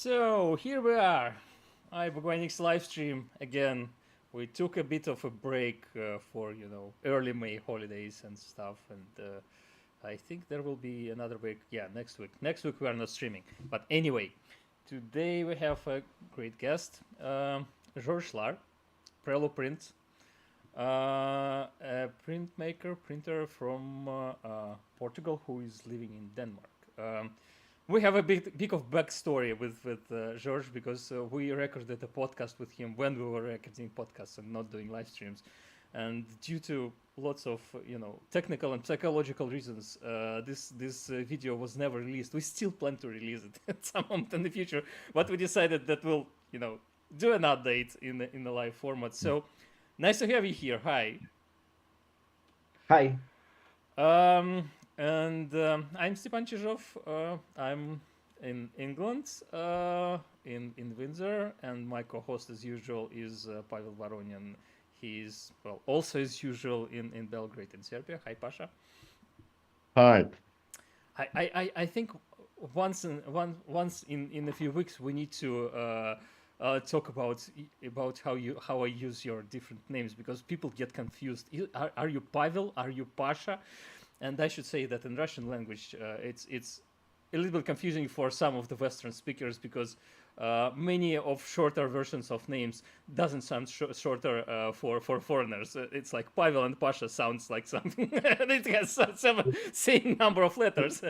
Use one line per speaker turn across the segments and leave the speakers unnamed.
So here we are, iBookBinding's live stream again. We took a bit of a break for early May holidays and stuff, and I think there will be another week. Yeah, next week. Next week we are not streaming, but anyway, today we have a great guest, Jorge Lar, Prelo print, a printer from Portugal who is living in Denmark. We have a bit of backstory with George because we recorded a podcast with him when we were recording podcasts and not doing live streams, and due to lots of technical and psychological reasons, this video was never released. We still plan to release it at some moment in the future, but we decided that we'll do an update in the live format. So nice to have you here. Hi.
Hi.
I'm Stepan Chizhov. I'm in England, in Windsor, and my co-host, as usual, is Pavel Varonian. He's also as usual in Belgrade, in Serbia. Hi, Pasha.
Hi.
I think once in a few weeks we need to talk about how I use your different names, because people get confused. Are you Pavel? Are you Pasha? And I should say that in Russian language, it's a little bit confusing for some of the Western speakers, because many of shorter versions of names doesn't sound shorter for foreigners. It's like Pavel and Pasha sounds like something, and it has same number of letters,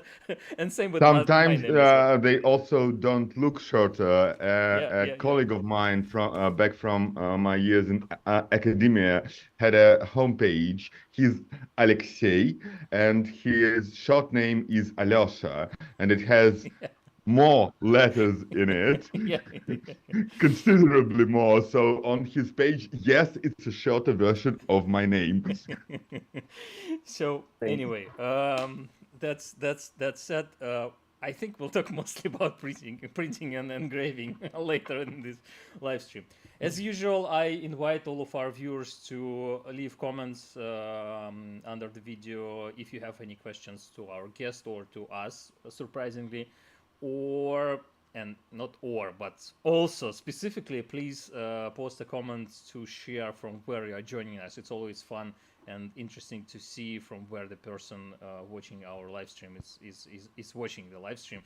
and same with
sometimes
my name as well.
they also don't look shorter. A
Yeah.
colleague of mine from back from my years in academia had a homepage. He's Alexei, and his short name is Alyosha, and it has more letters in it,
Yeah.
considerably more. So on his page, yes, it's a shorter version of my name.
So anyway, that's said. I think we'll talk mostly about printing and engraving later in this live stream. As usual, I invite all of our viewers to leave comments under the video if you have any questions to our guest or to us, surprisingly, but also specifically, please post a comment to share from where you are joining us. It's always fun and interesting to see from where the person watching our live stream is watching the live stream.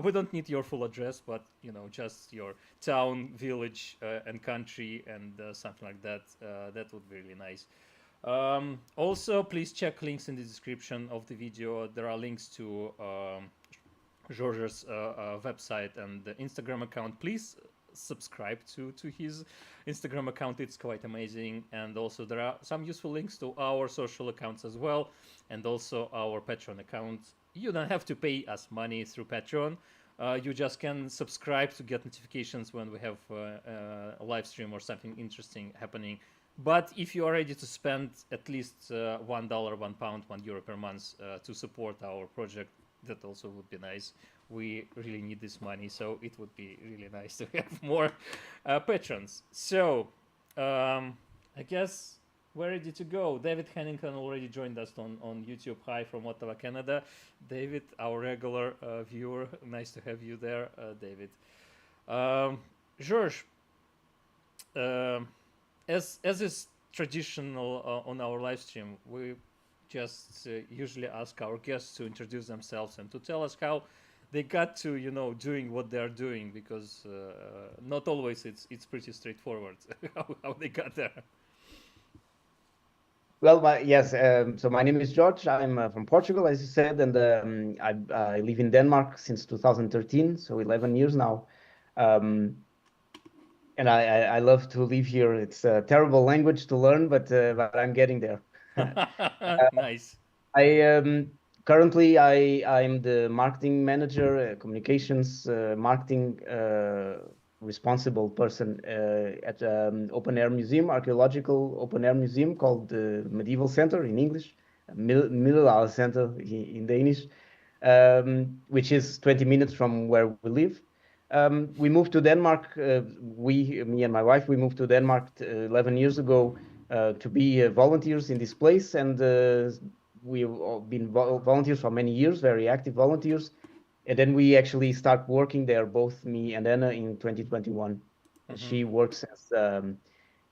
We don't need your full address, but just your town, village, and country, and something like that. That would be really nice. Also, please check links in the description of the video. There are links to George's website and the Instagram account. Please subscribe to his Instagram account. It's quite amazing. And also there are some useful links to our social accounts as well, and also our Patreon account. You don't have to pay us money through Patreon. You just can subscribe to get notifications when we have a live stream or something interesting happening. But if you are ready to spend at least $1, £1, €1 per month to support our project, that also would be nice. We really need this money, so it would be really nice to have more patrons. So I guess we're ready to go. David Hennington already joined us on YouTube. Hi from Ottawa, Canada. David, our regular viewer. Nice to have you there, David. George, as is traditional on our live stream, we just usually ask our guests to introduce themselves and to tell us how they got to doing what they're doing, because not always it's pretty straightforward how they got there.
Well, yes. So my name is George. I'm from Portugal, as you said, and I live in Denmark since 2013, so 11 years now. And I love to live here. It's a terrible language to learn, but I'm getting there.
Nice.
Currently I'm the marketing manager, communications, marketing responsible person at open air museum, archaeological open air museum called the Medieval Center in English, Middelalder Center in Danish, which is 20 minutes from where we live. We moved to Denmark. Me and my wife, we moved to Denmark 11 years ago to be volunteers in this place, and we've been volunteers for many years, very active volunteers. And then we actually start working there, both me and Anna, in 2021. She works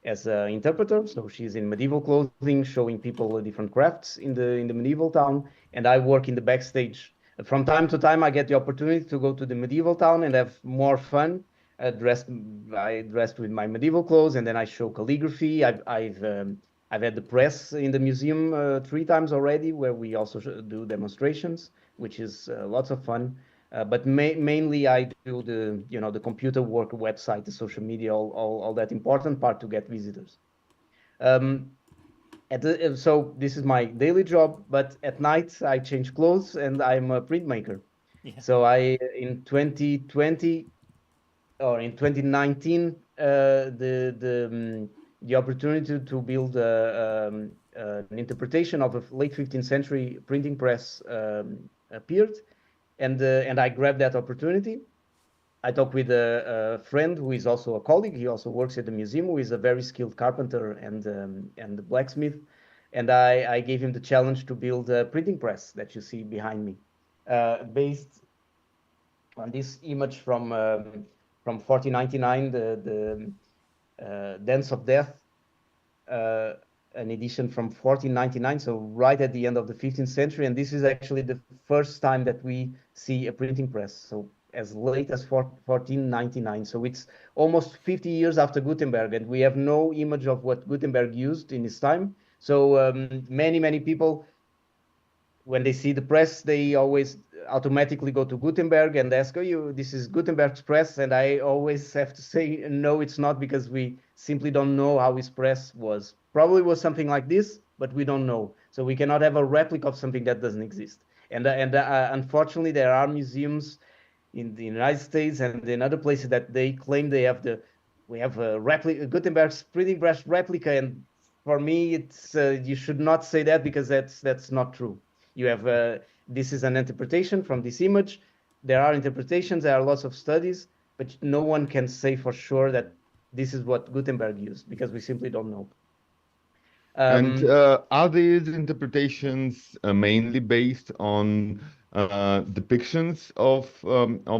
as an interpreter, so she's in medieval clothing, showing people different crafts in the medieval town, and I work in the backstage. From time to time, I get the opportunity to go to the medieval town and have more fun. I dressed with my medieval clothes, and then I show calligraphy. I've had the press in the museum 3 times already, where we also do demonstrations, which is lots of fun. But mainly I do the computer work, website, the social media, all that important part to get visitors. So this is my daily job, but at night I change clothes and I'm a printmaker.
Yeah.
So in 2020 or in 2019, the opportunity to build an interpretation of a late 15th century printing press appeared, and I grabbed that opportunity. I talked with a friend who is also a colleague. He also works at the museum, who is a very skilled carpenter and blacksmith. And I gave him the challenge to build a printing press that you see behind me, based on this image from 1499, the Dance of Death, an edition from 1499, so right at the end of the 15th century. And this is actually the first time that we see a printing press, so as late as 1499. So it's almost 50 years after Gutenberg, and we have no image of what Gutenberg used in his time. So many people, when they see the press, they always automatically go to Gutenberg and ask, "Oh, this is Gutenberg's press?" And I always have to say, no, it's not, because we simply don't know how his press was. Probably was something like this, but we don't know. So we cannot have a replica of something that doesn't exist. And unfortunately, there are museums in the United States and in other places that they claim we have a replica, Gutenberg's printing press replica. And for me, it's you should not say that, because that's not true. You have this is an interpretation from this image. There are interpretations, there are lots of studies, but no one can say for sure that this is what Gutenberg used, because we simply don't know.
And are these interpretations mainly based on depictions of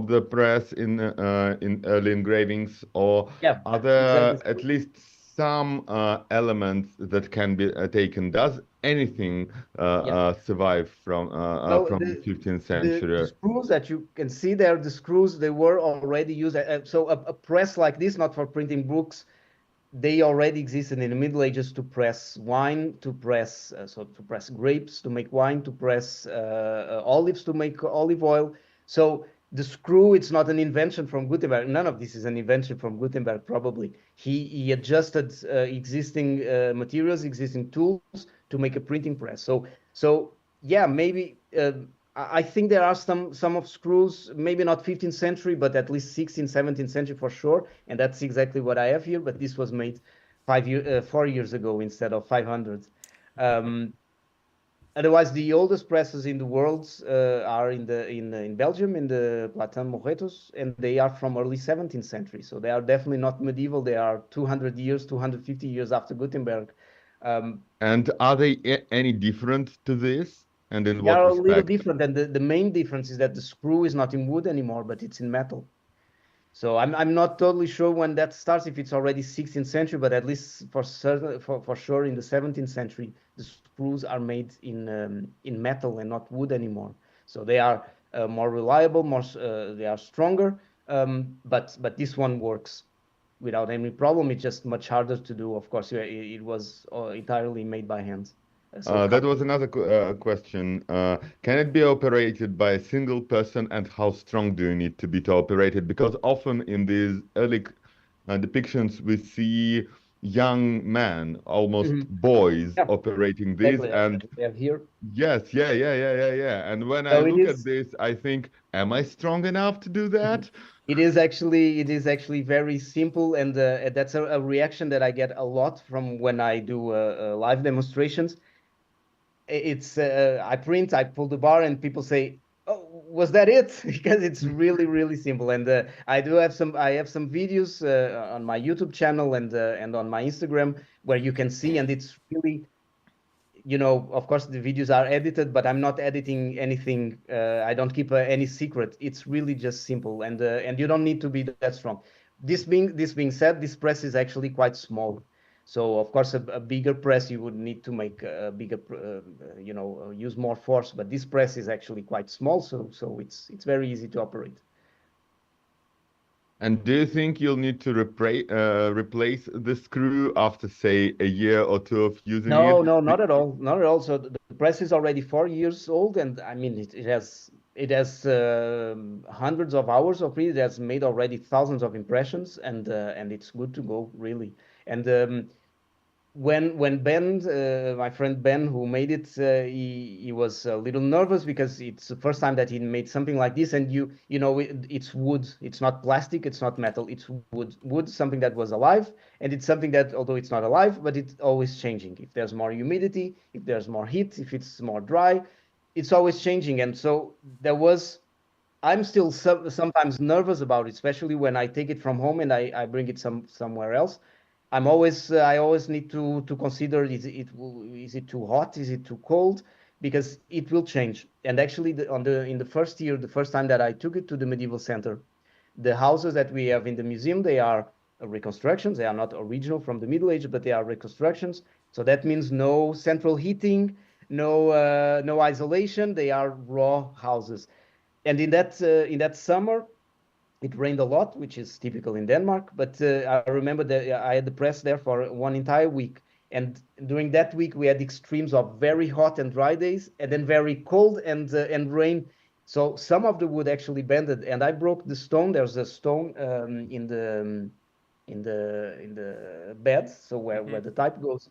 the press in early engravings, or are there
exactly.
at least some elements that can be taken? Does anything survive from the 15th century?
The screws that you can see there, the screws, they were already used. So a press like this, not for printing books, they already existed in the Middle Ages to press wine, to press grapes to make wine, to press olives to make olive oil. So the screw, it's not an invention from Gutenberg. None of this is an invention from Gutenberg. Probably he adjusted existing materials, existing tools to make a printing press. So yeah, maybe. I think there are some of screws, maybe not 15th century, but at least 16th, 17th century for sure. And that's exactly what I have here. But this was made 4 years ago instead of 500. Otherwise, the oldest presses in the world are in Belgium, in the Platin Moretos, and they are from early 17th century. So they are definitely not medieval. They are 200 years, 250 years after Gutenberg.
And are they any different to this? And in
They
what
are
respect?
a little different, and the main difference is that the screw is not in wood anymore, but it's in metal. So I'm not totally sure when that starts, if it's already 16th century, but at least for sure in the 17th century, the screws are made in metal and not wood anymore. So they are more reliable, they are stronger, but this one works without any problem. It's just much harder to do. Of course, it was entirely made by hand.
That was another question. Can it be operated by a single person, and how strong do you need to be to operate it? Because often in these early depictions, we see young men, almost boys, operating this.
Exactly.
And
we have here.
yes, yeah. And when I look at this, I think, am I strong enough to do that?
It is actually very simple, and that's a reaction that I get a lot from when I do live demonstrations. It's I print, I pull the bar, and people say, "Oh, was that it?" Because it's really simple. And I have some videos on my YouTube channel and on my Instagram where you can see, and it's really you know, of course the videos are edited, but I'm not editing anything. I don't keep any secret. It's really just simple, and you don't need to be that strong. This being said, this press is actually quite small. So of course, a bigger press you would need to make a bigger, use more force. But this press is actually quite small, so it's very easy to operate.
And do you think you'll need to replace the screw after, say, a year or two of using it?
No, not at all, not at all. So the press is already 4 years old, and I mean it has hundreds of hours of read. It has made already thousands of impressions, and it's good to go really. And when Ben, my friend Ben, who made it, he was a little nervous because it's the first time that he made something like this, and it's wood, it's not plastic, it's not metal, it's wood, something that was alive, and it's something that, although it's not alive, but it's always changing. If there's more humidity, if there's more heat, if it's more dry, it's always changing. And so I'm still sometimes nervous about it, especially when I take it from home and I bring it somewhere else. I always need to consider, is it too hot, is it too cold, because it will change. And actually, in the first year, the first time that I took it to the medieval center, the houses that we have in the museum, they are reconstructions. They are not original from the Middle Age, but they are reconstructions. So that means no central heating, no isolation. They are raw houses. And in that summer, it rained a lot, which is typical in Denmark. But I remember that I had the press there for one entire week. And during that week, we had extremes of very hot and dry days, and then very cold and rain. So some of the wood actually bended, and I broke the stone. There's a stone in the bed, so where the type goes.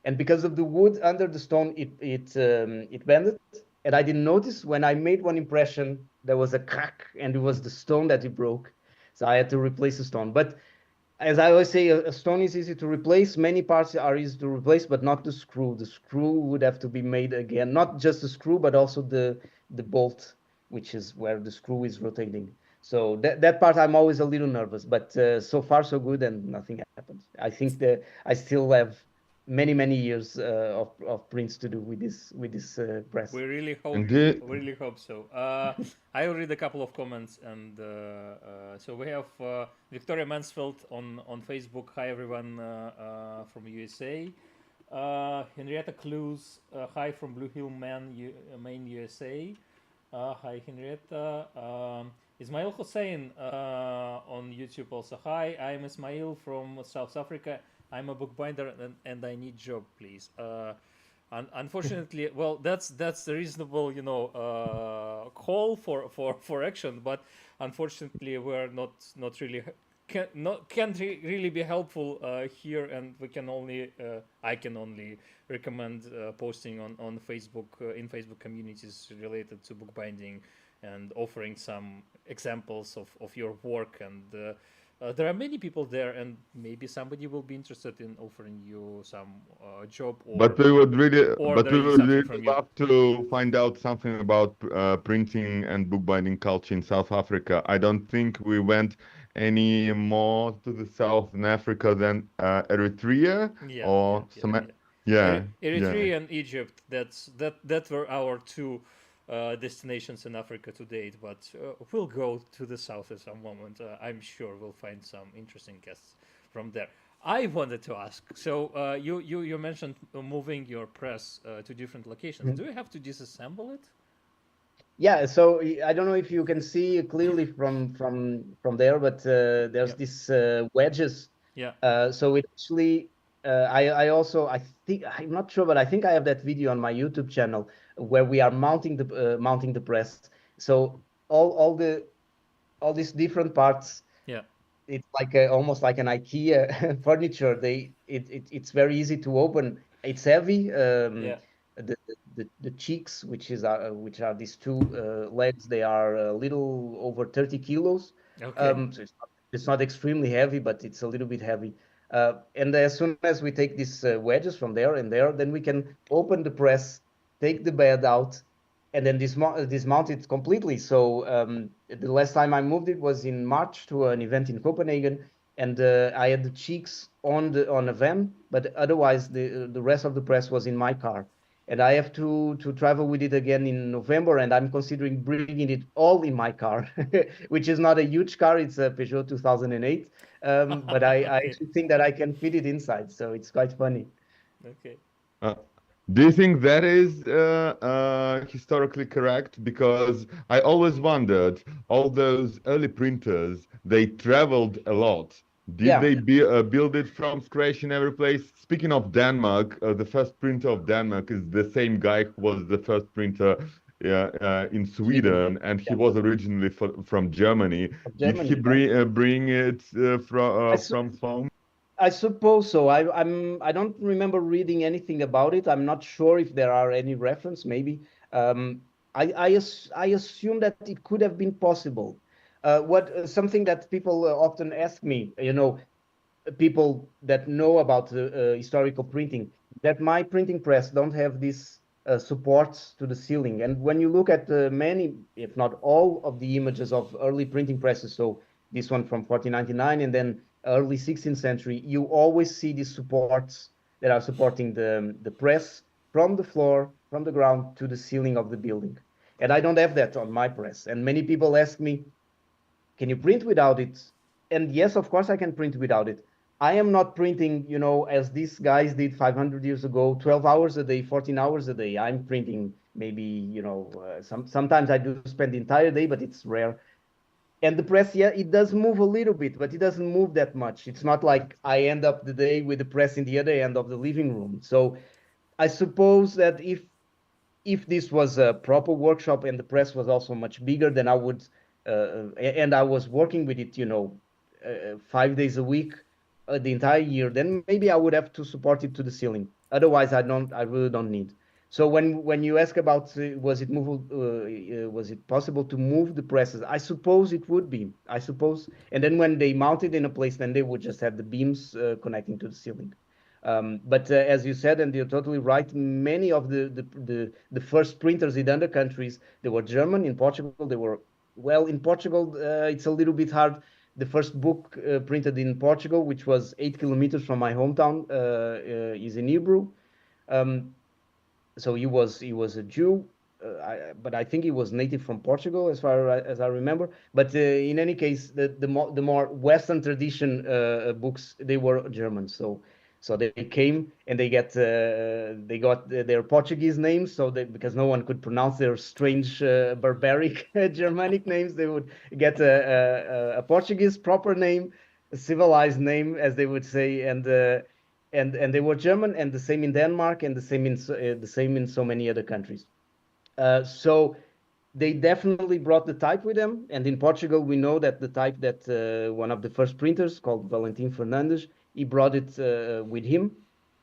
And because of the wood under the stone, it bended, and I didn't notice. When I made one impression, there was a crack, and it was the stone that it broke. So I had to replace the stone. But as I always say, a stone is easy to replace. Many parts are easy to replace, but not the screw. The screw would have to be made again, not just the screw, but also the bolt, which is where the screw is rotating. So that part I'm always a little nervous, but so far so good, and nothing happened. I think that I still have many years of prints to do with this press.
We really hope so. I will read a couple of comments, and so we have Victoria Mansfield on Facebook. Hi everyone from USA. Henrietta Clues, hi from Blue Hill, Maine, USA. Hi Henrietta. Ismail Hussein on YouTube also. Hi, I'm Ismail from South Africa. I'm a bookbinder and I need job, please. Unfortunately, well, that's a reasonable, call for action, but unfortunately, we're not really can't really be helpful here, and I can only recommend posting on Facebook in Facebook communities related to bookbinding and offering some examples of your work. And there are many people there, and maybe somebody will be interested in offering you some job.
But we would really
from you.
love to find out something about printing and bookbinding culture in South Africa. I don't think we went any more to the south in Africa than Eritrea
Eritrea and Egypt. That were our two destinations in Africa to date, but we'll go to the south at some moment. I'm sure we'll find some interesting guests from there. I wanted to ask, so you mentioned moving your press to different locations. Do you have to disassemble it?
Yeah, so I don't know if you can see clearly from there, but there's these wedges.
Yeah.
So it actually, I think, I'm not sure, but I think I have that video on my YouTube channel where we are mounting the press. So all these different parts.
Yeah.
It's like almost like an IKEA furniture. It's very easy to open. It's heavy. The cheeks, which are these two legs, they are a little over 30 kilos.
Okay.
So it's not extremely heavy, but it's a little bit heavy. And as soon as we take these wedges from there and there, then we can open the press, take the bed out, and then dismount it completely. So the last time I moved it was in March to an event in Copenhagen, and I had the cheeks on a van, but otherwise the rest of the press was in my car. and I have to travel with it again in November, and I'm considering bringing it all in my car, which is not a huge car. It's a Peugeot 2008, but I
Okay.
actually think that I can fit it inside, so it's quite funny.
Okay.
Uh, do you think that is historically correct? Because I always wondered, all those early printers, they traveled a lot. Did
Yeah,
they build it from scratch in every place? Speaking of Denmark, the first printer of Denmark is the same guy who was the first printer in
Sweden.
Sweden, and he
Yeah,
was originally from Germany.
of
Did he
Germany, right?
bring it
I, su
from home?
I suppose so. I don't remember reading anything about it. I'm not sure if there are any reference. Maybe I assume that it could have been possible. What something that people often ask me, people that know about historical printing, that my printing press don't have these supports to the ceiling. And when you look at many, if not all, of the images of early printing presses, so this one from 1499 and then early 16th century, you always see these supports that are supporting the press from the floor, from the ground to the ceiling of the building. And I don't have that on my press. And many people ask me, can you print without it? And yes, of course I can print without it. I am not printing, as these guys did 500 years ago, 12 hours a day, 14 hours a day. I'm printing maybe, sometimes I do spend the entire day, but it's rare. And the press, yeah, it does move a little bit, but it doesn't move that much. It's not like I end up the day with the press in the other end of the living room. So I suppose that if this was a proper workshop and the press was also much bigger, then I would, and I was working with it, 5 days a week, the entire year, then maybe I would have to support it to the ceiling. Otherwise, I really don't need. So when you ask about was it movable, was it possible to move the presses? I suppose it would be. I suppose, and then when they mount it in a place, then they would just have the beams connecting to the ceiling. But as you said, and you're totally right, many of the first printers in other countries, they were German. In Portugal, they were, well, in Portugal, it's a little bit hard. The first book printed in Portugal, which was 8 kilometers from my hometown, is in Hebrew. Um, so he was a Jew, but I think he was native from Portugal, as far as I remember. But in any case, the more Western tradition books, they were German. So they came and they got their Portuguese names. So because no one could pronounce their strange barbaric Germanic names, they would get a Portuguese proper name, a civilized name, as they would say, and they were German, and the same in Denmark, and the same in so many other countries. So they definitely brought the type with them. And in Portugal, we know that the type that one of the first printers called Valentim Fernandes, he brought it with him,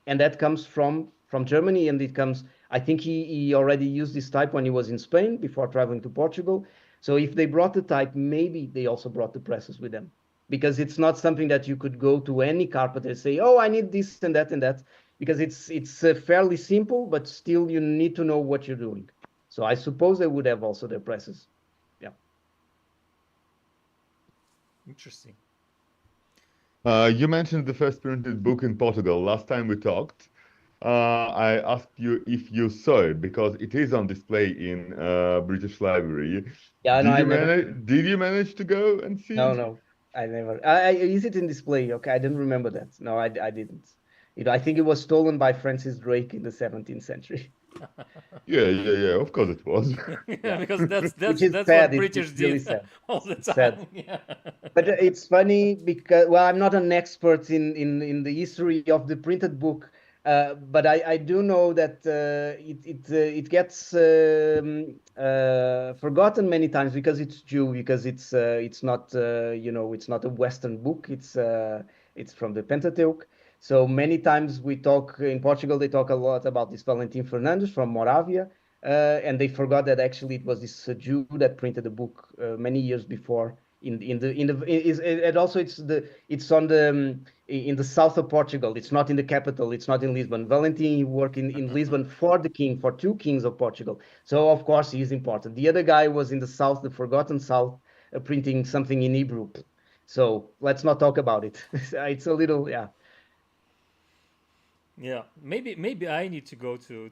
and that comes from Germany, and it comes. I think he already used this type when he was in Spain before traveling to Portugal. So if they brought the type, maybe they also brought the presses with them, because it's not something that you could go to any carpenter and say, "Oh, I need this and that," because it's fairly simple, but still you need to know what you're doing. So I suppose they would have also their presses. Yeah.
Interesting.
You mentioned the first printed book in Portugal. Last time we talked, I asked you if you saw it because it is on display in British Library.
Yeah, no, I never.
Did you manage to go and see
No,
it?
no, I never. Is it in display? Okay, I didn't remember that. No, I didn't. I think it was stolen by Francis Drake in the 17th century.
Yeah. Of course it was.
Yeah,
Yeah,
because that's
which
that's
is
that's
sad.
what
It's
British
really
did
sad.
all the
It's sad.
time. Yeah.
But it's funny because, well, I'm not an expert in the history of the printed book, but I do know that it gets forgotten many times because it's Jew, because it's not it's not a Western book. It's from the Pentateuch. So many times we talk in Portugal, they talk a lot about this Valentim Fernandes from Moravia, and they forgot that actually it was this Jew that printed the book many years before. And also it's on the in the south of Portugal. It's not in the capital. It's not in Lisbon. Valentin worked in Lisbon for the king, for two kings of Portugal. So of course he is important. The other guy was in the south, the forgotten south, printing something in Hebrew. So let's not talk about it. It's a little, yeah.
Yeah, maybe I need to go to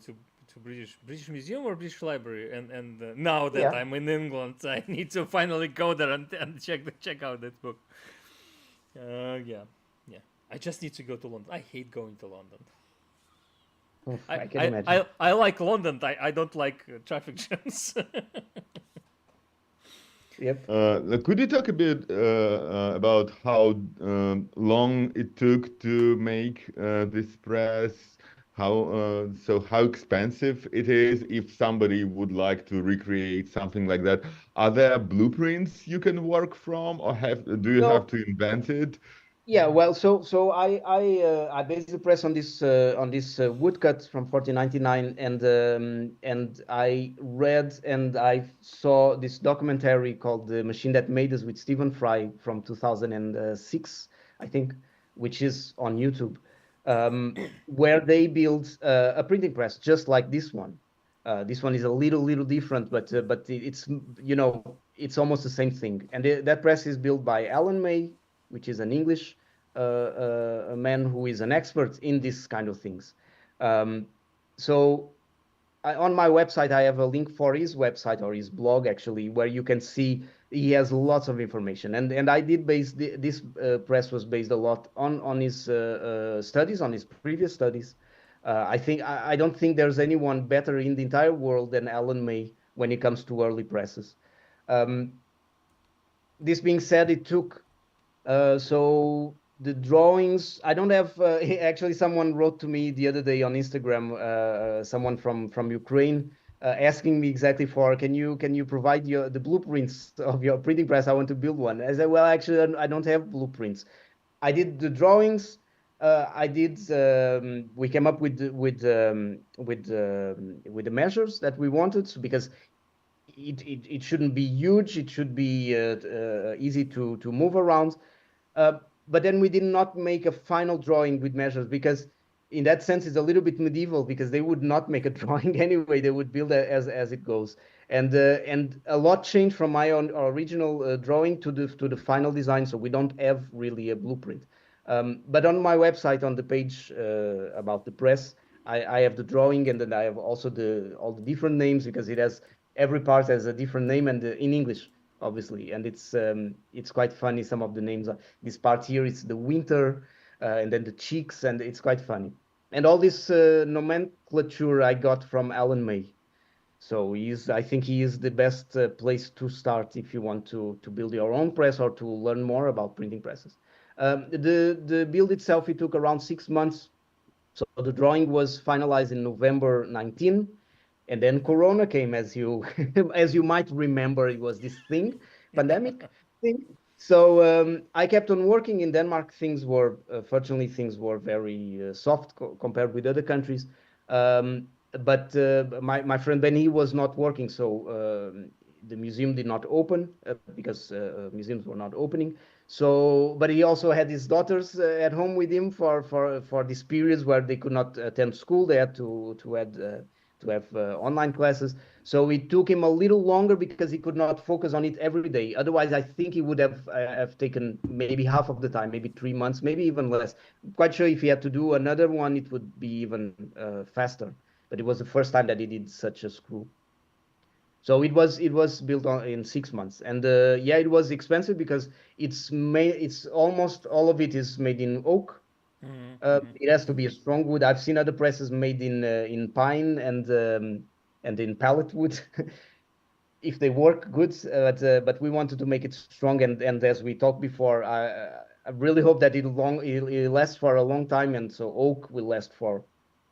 to British Museum or British Library, and now that
Yeah.
I'm in England, I need to finally go there and check out that book. Yeah. I just need to go to London. I hate going to London.
Oof, I can imagine.
I like London. I don't like traffic jams.
Yep.
Could you talk a bit about how long it took to make this press? How expensive it is if somebody would like to recreate something like that? Are there blueprints you can work from, or do you have
No.
to invent it?
Yeah, well, so I based the press on this woodcut from 1499, and I read and I saw this documentary called "The Machine That Made Us" with Stephen Fry from 2006, I think, which is on YouTube, where they built a printing press just like this one. This one is a little different, but it's it's almost the same thing. And that press is built by Alan May, which is an English a man who is an expert in this kind of things. So on my website, I have a link for his website or his blog, actually, where you can see he has lots of information. And I did base this press was based a lot on his studies, on his previous studies. I don't think there's anyone better in the entire world than Alan May when it comes to early presses. This being said, it took so the drawings, I don't have actually someone wrote to me the other day on Instagram, someone from Ukraine, asking me exactly for can you provide the blueprints of your printing press? I want to build one. I said, well, actually I don't have blueprints. I did the drawings. We came up with the measures that we wanted, because it shouldn't be huge. It should be easy to move around. But then we did not make a final drawing with measures, because in that sense it's a little bit medieval, because they would not make a drawing anyway. They would build it as it goes. And a lot changed from my own original drawing to the final design. So we don't have really a blueprint. But on my website, on the page about the press, I have the drawing, and then I have also all the different names, because every part has a different name, and in English, obviously, and it's quite funny. Some of the names are, this part here is the winter, and then the cheeks, and it's quite funny. And all this nomenclature I got from Alan May. So I think he is the best place to start if you want to build your own press or to learn more about printing presses. The build itself, it took around 6 months. So the drawing was finalized in November 19. And then Corona came, as you as you might remember. It was this pandemic thing. So I kept on working in Denmark. Fortunately, things were very soft compared with other countries. But my friend Benny was not working, so the museum did not open because museums were not opening. So, but he also had his daughters at home with him for these periods where they could not attend school. They had to have online classes. So it took him a little longer because he could not focus on it every day. Otherwise, I think he would have taken maybe half of the time, maybe 3 months, maybe even less. I'm quite sure if he had to do another one, it would be even faster. But it was the first time that he did such a screw. So it was built in 6 months, and yeah, it was expensive because it's almost all of it is made in oak. It has to be a strong wood. I've seen other presses made in pine and in pallet wood, if they work good. But we wanted to make it strong, and as we talked before, I really hope that it'll last for a long time, and so oak will last for.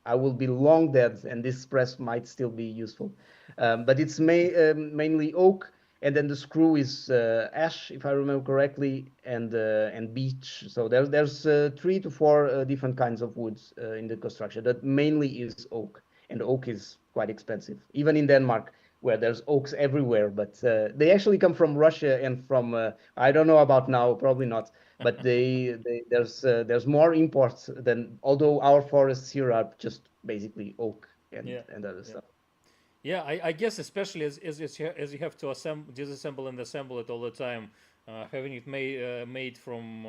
I will be long dead, and this press might still be useful. But it's mainly oak, and then the screw is ash, if I remember correctly, and beech. So there's 3 to 4 different kinds of woods in the construction. That mainly is oak, and oak is quite expensive, even in Denmark, where there's oaks everywhere. But they actually come from Russia and from I don't know about now, probably not. But there's more imports than, although our forests here are just basically oak and other stuff.
Yeah, I guess especially as you have to disassemble and assemble it all the time, having it made from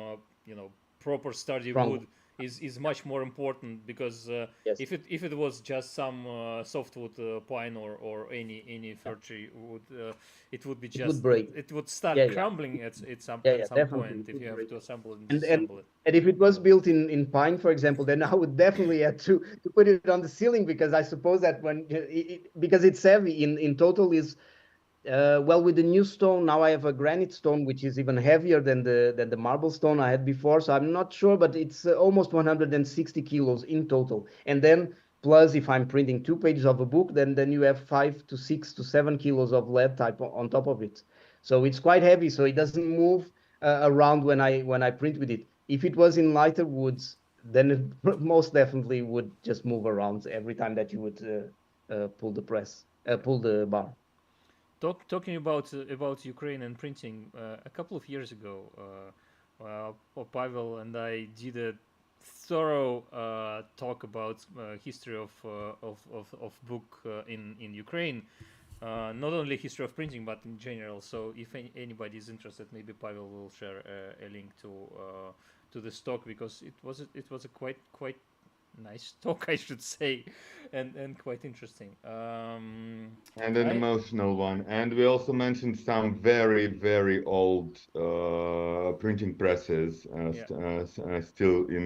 proper sturdy wood is much more important, because
Yes.
if it was just some softwood pine or any fir tree wood, it would be
It would
just
break.
it would start
Yeah, yeah,
crumbling at some
definitely
point
it
if
would
you have
break.
to assemble and
And
disassemble it.
and if it was built in pine, for example, then I would definitely have to put it on the ceiling, because I suppose that because it's heavy in total is well, with the new stone, now I have a granite stone, which is even heavier than the marble stone I had before. So I'm not sure, but it's almost 160 kilos in total. And then plus, if I'm printing 2 pages of a book, then you have 5 to 6 to 7 kilos of lead type on top of it. So it's quite heavy. So it doesn't move around when I print with it. If it was in lighter woods, then it most definitely would just move around every time that you would pull the press, pull the bar.
Talking about Ukraine and printing, a couple of years ago, Pavel and I did a thorough talk about history of book in Ukraine. Not only history of printing, but in general. So if anybody is interested, maybe Pavel will share a link to this talk, because it was a quite nice talk, I should say, and quite interesting.
And an emotional one. And we also mentioned some very, very old printing presses still in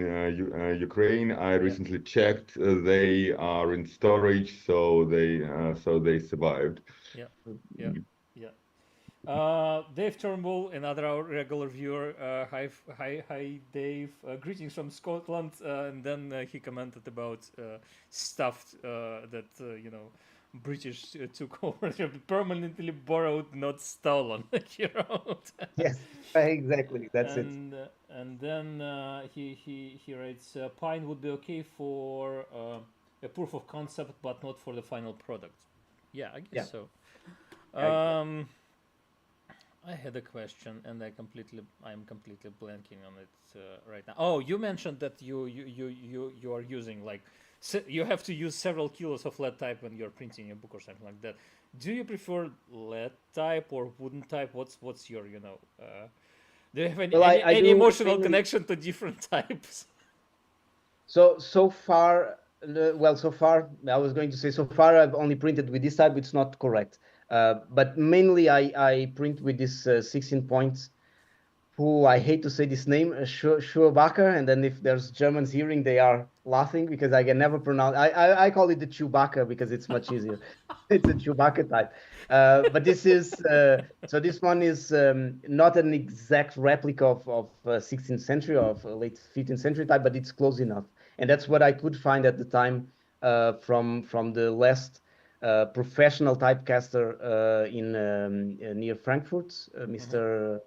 Ukraine. I recently checked; they are in storage, so they survived.
Yeah, yeah, yeah. Dave Turnbull, another our regular viewer. Hi, Dave. Greetings from Scotland. And then he commented about stuff that British took over, permanently borrowed, not stolen. He wrote.
Yes, exactly. That's it.
And then he writes, Pine would be okay for a proof of concept, but not for the final product. Yeah, I guess so. I had a question, and I'm completely blanking on it right now. Oh, you mentioned that you are using you have to use several kilos of lead type when you're printing a book or something like that. Do you prefer lead type or wooden type? What's your do you have any emotional connection to different types?
So far, so far I was going to say so far I've only printed with this type. It's not correct, but mainly I print with this 16 points. Who I hate to say this name, Schubacher, and then if there's Germans hearing, they are laughing because I can never pronounce. I call it the Chewbacca because it's much easier. It's a Chewbacca type, but this is so this one is not an exact replica of 16th century or of late 15th century type, but it's close enough, and that's what I could find at the time from the last professional typecaster in near Frankfurt, Mr.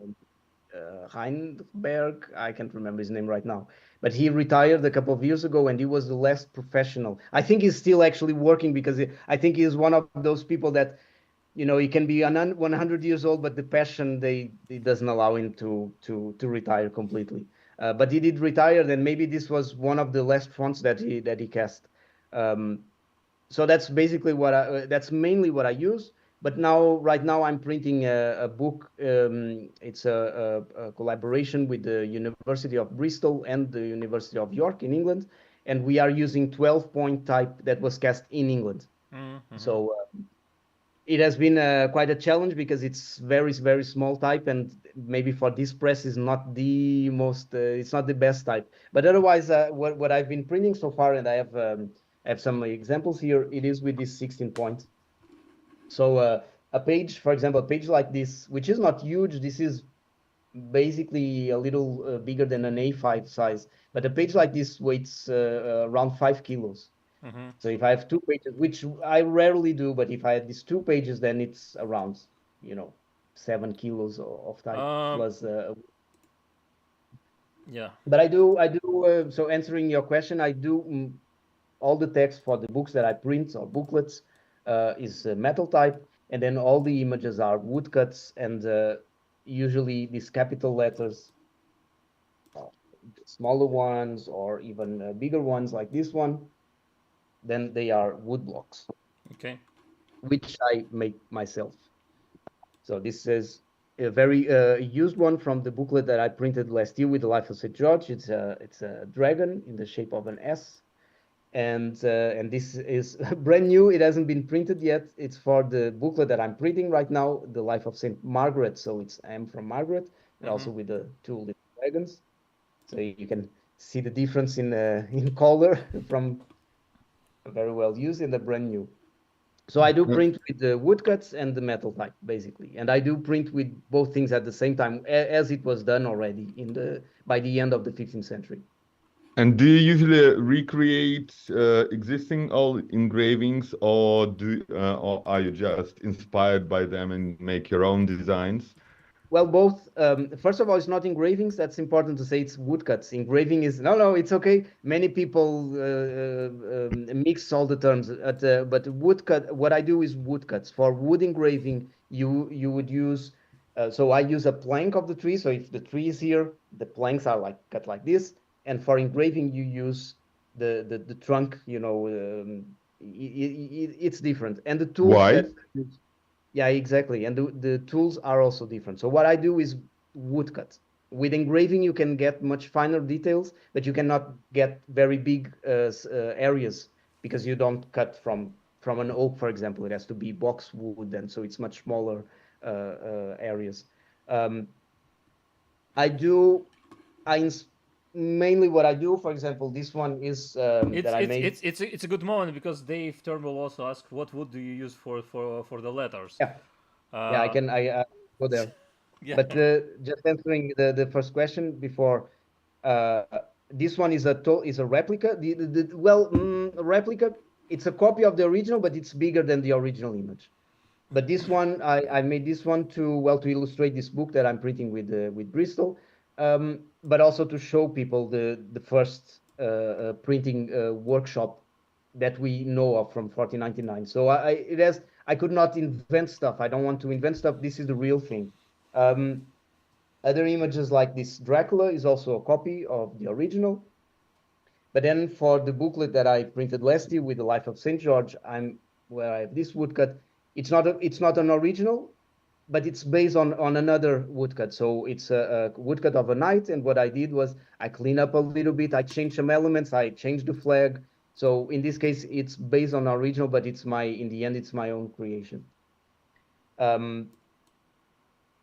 Heinberg, I can't remember his name right now, but he retired a couple of years ago, and he was the last professional. I think he's still actually working because I think he's one of those people that, he can be 100 years old, but the passion it doesn't allow him to retire completely. But he did retire, and maybe this was one of the last fonts that he cast. So that's basically that's mainly what I use. But right now, I'm printing a book. It's a collaboration with the University of Bristol and the University of York in England, and we are using 12-point type that was cast in England.
Mm-hmm.
So it has been quite a challenge because it's very, very small type, and maybe for this press is not the most, it's not the best type. But otherwise, what I've been printing so far, and I have some examples here, it is with this 16 point. So a page, for example, a page like this, which is not huge, this is basically a little bigger than an A5 size, but a page like this weighs around 5 kilos.
Mm-hmm.
So if I have 2 pages, which I rarely do, but if I have these 2 pages, then it's around, 7 kilos of type plus.
Yeah.
But I do. So answering your question, I do all the text for the books that I print or booklets is metal type, and then all the images are woodcuts, and usually these capital letters, smaller ones or even bigger ones like this one, then they are wood blocks.
Okay.
Which I make myself. So this says a very used one from the booklet that I printed last year with the Life of St. George. It's a dragon in the shape of an S, and this is brand new. It hasn't been printed yet. It's for the booklet that I'm printing right now, the Life of St. Margaret. So it's M from Margaret, and also with the two little dragons. So you can see the difference in color from very well used and the brand new. So I do print with the woodcuts and the metal type, basically, and I do print with both things at the same time, as it was done already by the end of the 15th century.
And do you usually recreate existing old engravings, or or are you just inspired by them and make your own designs?
Well, both. First of all, it's not engravings. That's important to say. It's woodcuts. Engraving is no. It's okay. Many people mix all the terms. But woodcut. What I do is woodcuts. For wood engraving, you would use. So I use a plank of the tree. So if the tree is here, the planks are like cut like this. And for engraving, you use the trunk. You know, it's different. And the tools
Why?
that. Yeah, exactly. And the tools are also different. So what I do is woodcut. With engraving, you can get much finer details, but you cannot get very big areas because you don't cut from an oak, for example. It has to be boxwood, and so it's much smaller areas. Mainly what I do, for example, this one is that I made.
It's a good moment because Dave Turnbull also asked what wood do you use for the letters.
Yeah, I go there.
Yeah.
But just answering the first question before, this one is a replica. A replica. It's a copy of the original, but it's bigger than the original image. But this one, I made this one to illustrate this book that I'm printing with Bristol, but also to show people the first printing workshop that we know of from 1499. So I could not invent stuff. I don't want to invent stuff. This is the real thing. Other images like this Dracula is also a copy of the original. But then for the booklet that I printed last year with the Life of St. George, where I have this woodcut. It's not an original, but it's based on another woodcut. So it's a woodcut of a knight. And what I did was I clean up a little bit. I changed some elements. I changed the flag. So in this case, it's based on original, but in the end, it's my own creation.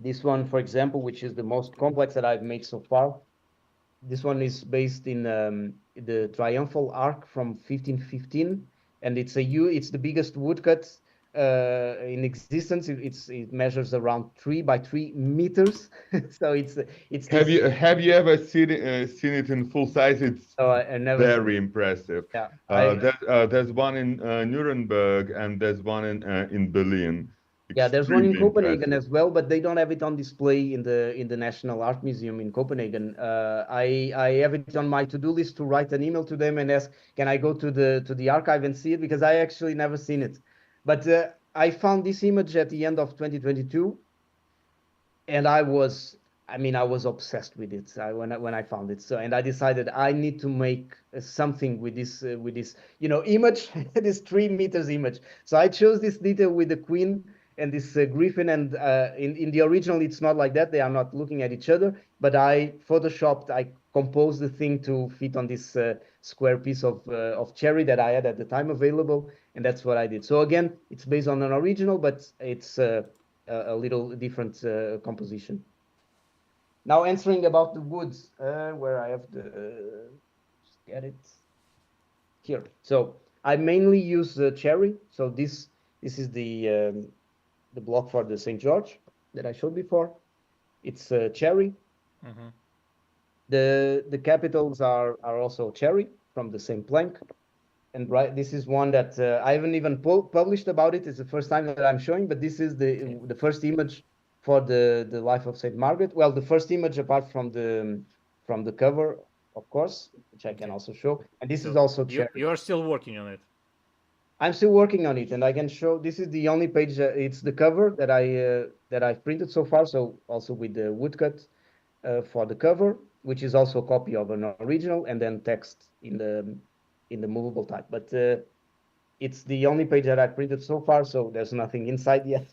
This one, for example, which is the most complex that I've made so far. This one is based in the Triumphal Arch from 1515, and it's the biggest woodcut in existence. It measures around 3 by 3 meters. So it's.
Have you ever seen it in full size? It's
I never
very impressive.
Yeah,
there's one in Nuremberg and there's one in Berlin.
Yeah, there's one in
Extremely
Copenhagen
impressive.
as well, but they don't have it on display in the National Art Museum in Copenhagen. I have it on my to-do list to write an email to them and ask, can I go to the archive and see it, because I actually never seen it. But I found this image at the end of 2022, and I was obsessed with it when I found it. So, and I decided I need to make something with this image, this 3 meters image. So I chose this detail with the queen and this griffin, and in the original it's not like that. They are not looking at each other, but I composed the thing to fit on this square piece of cherry that I had at the time available, and that's what I did. So again, it's based on an original, but it's a little different composition. Now answering about the woods, where I have just get it here. So I mainly use cherry. So this is the block for the St. George that I showed before. It's cherry.
Mm-hmm.
The capitals are also cherry from the same plank. And this is one that I haven't even published about it. It's the first time that I'm showing, but this is the first image for the Life of St. Margaret. Well, the first image apart from the cover, of course, which I can also show. And this is also cherry.
You're still working on it.
I'm still working on it, and I can show. This is the only page. It's the cover that I've printed so far. So also with the woodcut for the cover, which is also a copy of an original, and then text in the movable type. But it's the only page that I printed so far. So there's nothing inside yet.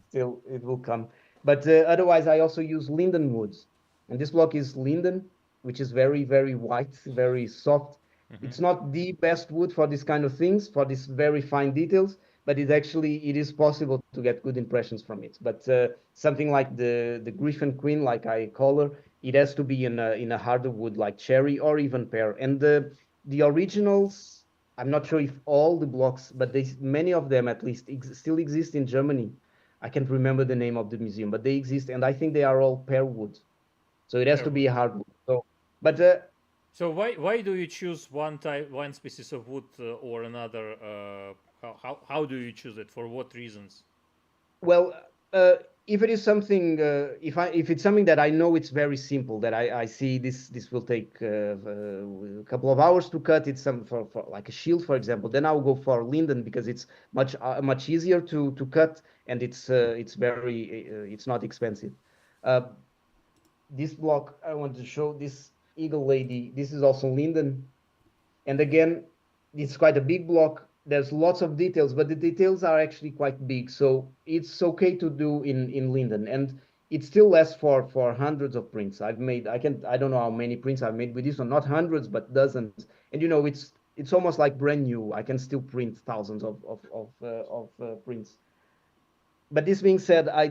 Still, it will come. But otherwise, I also use linden woods. And this block is linden, which is very, very white, very soft. It's not the best wood for this kind of things, for these very fine details, but it is possible to get good impressions from it. But something like the Griffin Queen, like I call her, it has to be in a harder wood like cherry or even pear. And the originals, I'm not sure if all the blocks, but many of them at least still exist in Germany. I can't remember the name of the museum, but they exist, and I think they are all pear wood. So it has to
Pear
be
wood.
a hardwood. So, but
So why do you choose one species of wood or another? How do you choose it? For what reasons?
well, if it is something, if it's something that I know it's very simple, that I see this will take a couple of hours to cut. It's some for like a shield, for example. Then I'll go for linden because it's much easier to cut, and it's very it's not expensive. Uh, this block I want to show, this eagle lady. This is also linden. And again, it's quite a big block. There's lots of details, but the details are actually quite big. So it's okay to do in linden. And it still lasts for hundreds of prints. I don't know how many prints I've made with this one, not hundreds, but dozens. And it's almost like brand new. I can still print thousands of prints. But this being said, I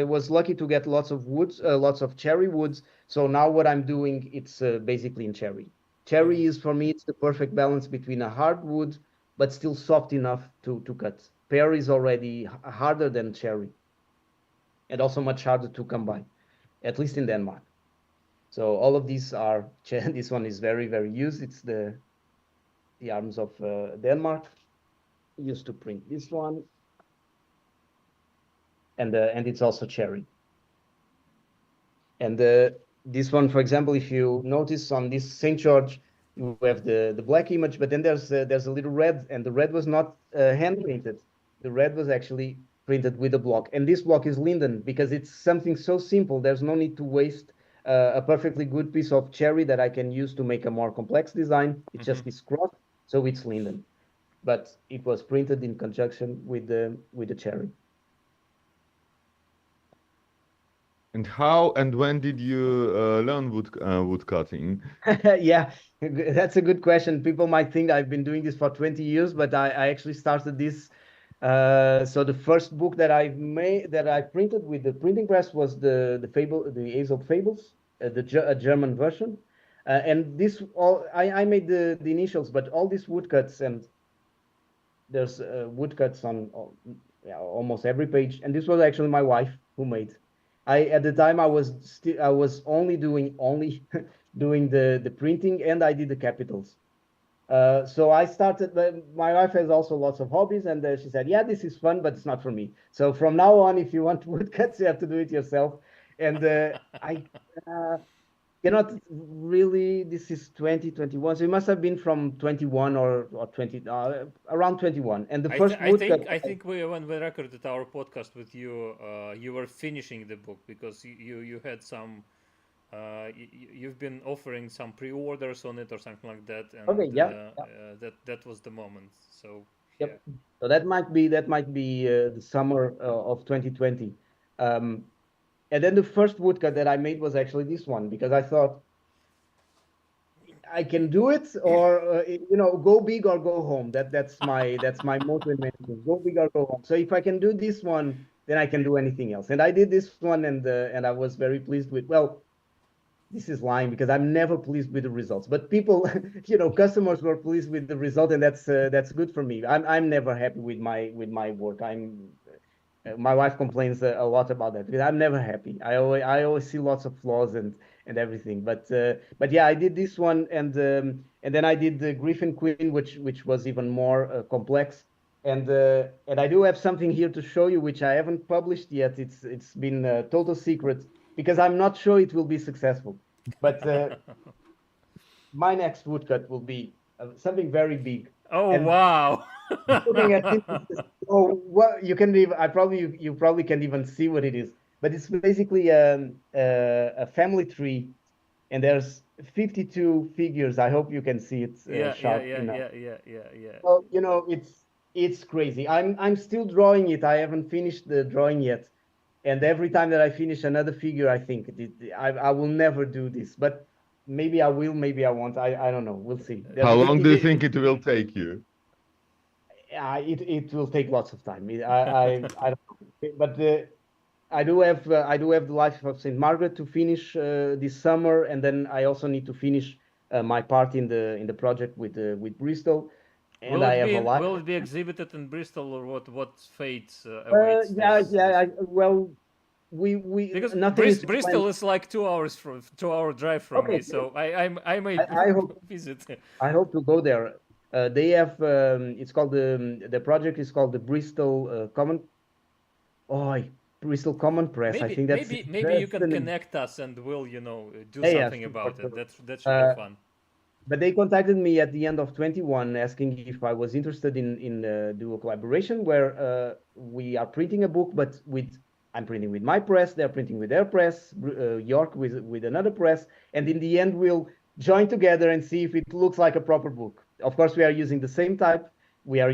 was lucky to get lots of woods, lots of cherry woods. So now what I'm doing, it's basically in cherry. Cherry is for me, it's the perfect balance between a hard wood, but still soft enough to cut. Pear is already harder than cherry, and also much harder to come by, at least in Denmark. So all of these are, this one is very, very used. It's the arms of Denmark. Used to print this one. And it's also cherry. And this one, for example, if you notice on this St. George, you have the black image, but then there's a little red, and the red was not hand painted. The red was actually printed with a block. And this block is linden because it's something so simple. There's no need to waste a perfectly good piece of cherry that I can use to make a more complex design. It's just this cross, so it's linden. But it was printed in conjunction with the cherry.
And how and when did you learn wood cutting?
Yeah, that's a good question. People might think I've been doing this for 20 years, but I actually started this. So the first book that I printed with the printing press was the Aesop Fables, a German version. And this all I made the initials, but all these woodcuts, and there's woodcuts on yeah, almost every page. And this was actually my wife who made. At the time I was only doing doing the printing, and I did the capitals. So I started. My wife has also lots of hobbies, and she said, "Yeah, this is fun, but it's not for me." So from now on, if you want woodcuts, you have to do it yourself. And I cannot really. This is 2021, so it must have been from 21 or 20, around 21. And the first woodcut.
I think when we recorded our podcast with you, you were finishing the book because you had some. You've been offering some pre-orders on it or something like that, and
Okay, yeah.
that was the moment. So
Yep. So that might be the summer of 2020. And then the first woodcut that I made was actually this one, because I thought I can do it, or go big or go home. That's my motto in many things. Go big or go home. So if I can do this one, then I can do anything else. And I did this one, and I was very pleased with. Well, this is lying because I'm never pleased with the results. But people, customers were pleased with the result, and that's good for me. I'm never happy with my work. My wife complains a lot about that because I'm never happy. I always see lots of flaws and everything. But yeah, I did this one, and then I did the Griffin Queen, which was even more complex. And I do have something here to show you, which I haven't published yet. It's been a total secret because I'm not sure it will be successful. But my next woodcut will be something very big.
oh
And
wow.
looking at this, oh, what you can even you probably can't even see what it is, but it's basically a family tree, and there's 52 figures. I hope you can see it sharp enough.
Yeah.
Well, it's crazy. I'm still drawing it. I haven't finished the drawing yet, And every time that I finish another figure, I think I will never do this, but maybe I will, maybe I won't. I don't know. We'll see.
How long do you think it will take you?
It will take lots of time. I don't know. But I do have the Life of Saint Margaret to finish this summer, and then I also need to finish my part in the project with Bristol, and I have a lot.
Will it be exhibited in Bristol, or what fate awaits
Yeah,
this?
yeah. Well, we
Because
nothing is
Bristol is like 2 hour drive from
Okay,
me, so I may
I hope
visit.
I hope to go there. They have it's called the project is called the Bristol Bristol Common Press. I think that's
Maybe you
the
can
name.
connect us and we'll do
Yeah,
something
sure,
about it.
sure.
That should be fun.
But they contacted me at the end of 21 asking if I was interested in do a collaboration where we are printing a book, but I'm printing with my press, they're printing with their press, York with another press, and in the end we'll join together and see if it looks like a proper book. Of course, we are using the same type, we are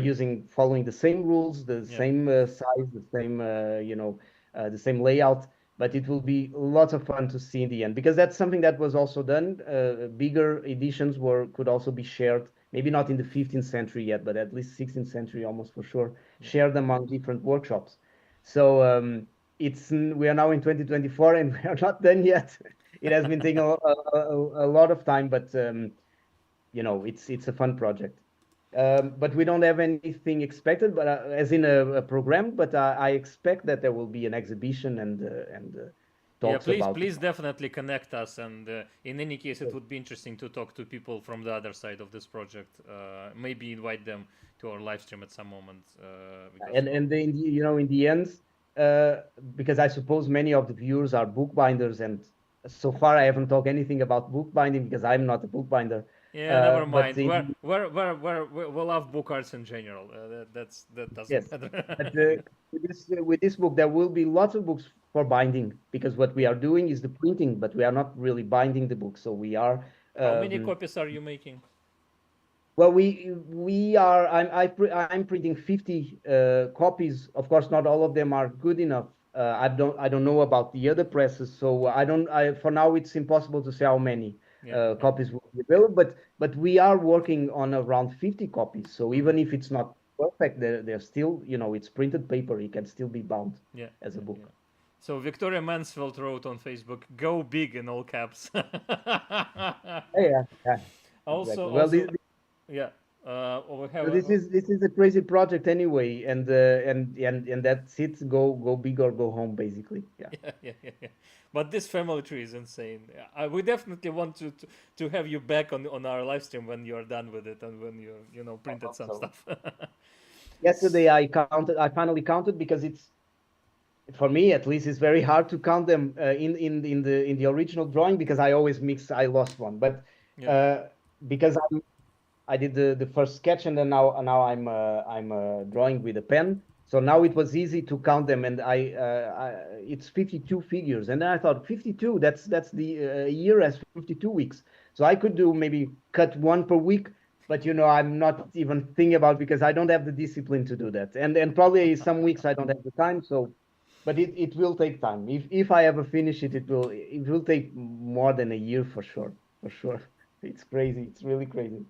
following the same rules, the same size, the same the same layout, but it will be lots of fun to see in the end, because that's something that was also done. Bigger editions could also be shared, maybe not in the 15th century yet, but at least 16th century almost for sure, shared among different workshops. So we are now in 2024 and we are not done yet. It has been taking a lot of time, but it's a fun project. But we don't have anything expected, but as in a program. But I expect that there will be an exhibition and talks about.
Please definitely connect us. And in any case, it would be interesting to talk to people from the other side of this project. Maybe invite them to our live stream at some moment.
And in the end, because I suppose many of the viewers are bookbinders, and so far I haven't talked anything about bookbinding because I'm not a bookbinder.
Yeah, never mind.
But
We love book arts in general. That doesn't
yes,
matter.
but with this book, there will be lots of books for binding, because what we are doing is the printing, but we are not really binding the book. So we are.
How many copies are you making?
Well, we are. I'm printing 50 copies. Of course, not all of them are good enough. I don't know about the other presses, so I don't. For now, it's impossible to say how many copies will be available. But we are working on around 50 copies. So even if it's not perfect, they're still, it's printed paper. It can still be bound as a book.
Yeah. So Victoria Mansfield wrote on Facebook, "Go big" in all caps.
Yeah.
Also,
exactly.
Well, yeah. We have
So this is a crazy project anyway, and that's it. Go big or go home, basically. Yeah.
But this family tree is insane. We definitely want to have you back on our live stream when you're done with it and when you printed some stuff.
Yesterday I finally counted, because it's, for me at least, it's very hard to count them in the original drawing, because I always I lost one, but because I did the first sketch, and then now I'm drawing with a pen. So now it was easy to count them, and it's 52 figures, and then I thought 52. That's the year has 52 weeks. So I could do maybe cut one per week, but I'm not even thinking about, because I don't have the discipline to do that, and probably some weeks I don't have the time. So, but it will take time. If I ever finish it, it will take more than a year for sure. It's crazy. It's really crazy.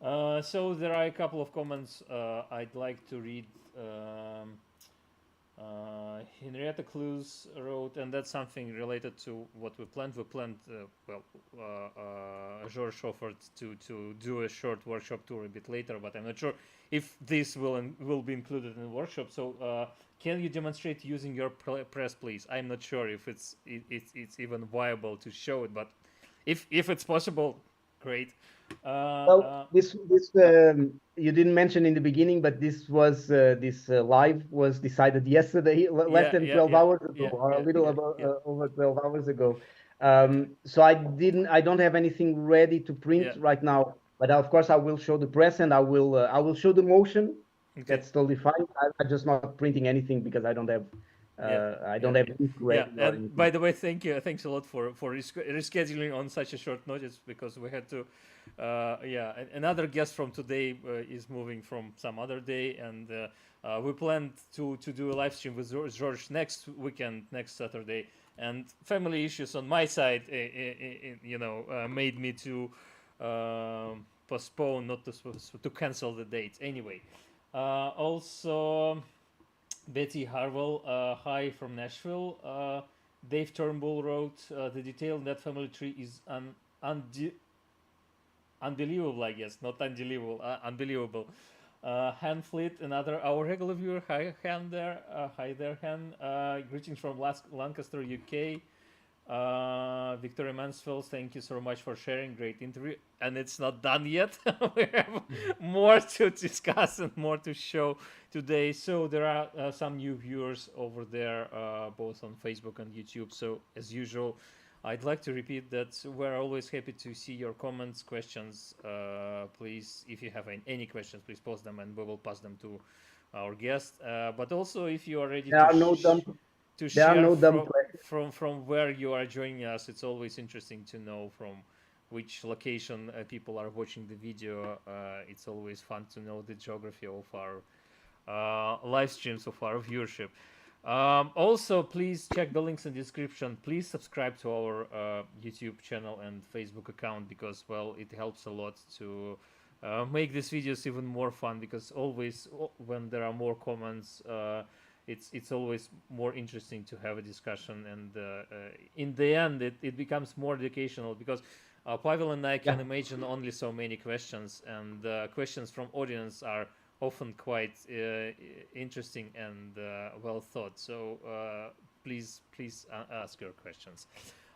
So there are a couple of comments I'd like to read. Henrietta Clues wrote, and that's something related to what we planned. We planned, George offered to do a short workshop tour a bit later, but I'm not sure if this will be included in the workshop. So can you demonstrate using your press, please? I'm not sure if it's even viable to show it, but if it's possible, great.
Well, this you didn't mention in the beginning, but this live was decided yesterday, less than 12 hours ago, or a little over 12 hours ago. So I don't have anything ready to print right now, but of course I will show the press, and I will show the motion. Okay. That's totally fine. I'm just not printing anything because I don't have I don't have ink
Yeah,
ready or
and
anything.
by the way, thanks a lot for rescheduling on such a short notice, because we had to. Another guest from today is moving from some other day, and we planned to do a live stream with George next weekend, next Saturday, and family issues on my side, made me to postpone, not to cancel the date. Anyway, also. Betty Harwell, hi from Nashville. Dave Turnbull wrote, the detail in that family tree is unbelievable, I guess, not unbelievable, unbelievable. Han Fleet, another our regular viewer. Hi, Han there. Hi there, Han. Greetings from Lancaster, UK. Victoria Mansfield, thank you so much for sharing. Great interview. And it's not done yet. We have more to discuss and more to show today. So there are some new viewers over there, both on Facebook and YouTube. So as usual, I'd like to repeat that we're always happy to see your comments, questions. Please, if you have any questions, please post them and we will pass them to our guest. But also, if you are ready
There are no dumb questions.
from where you are joining us, it's always interesting to know from which location people are watching the video. It's always fun to know the geography of our live streams, of our viewership. Also, please check the links in the description. Please subscribe to our YouTube channel and Facebook account, because, well, it helps a lot to make these videos even more fun, because always when there are more comments, it's always more interesting to have a discussion, and in the end it becomes more educational, because Pavel and I can imagine only so many questions, and questions from audience are often quite interesting and well thought. So please ask your questions.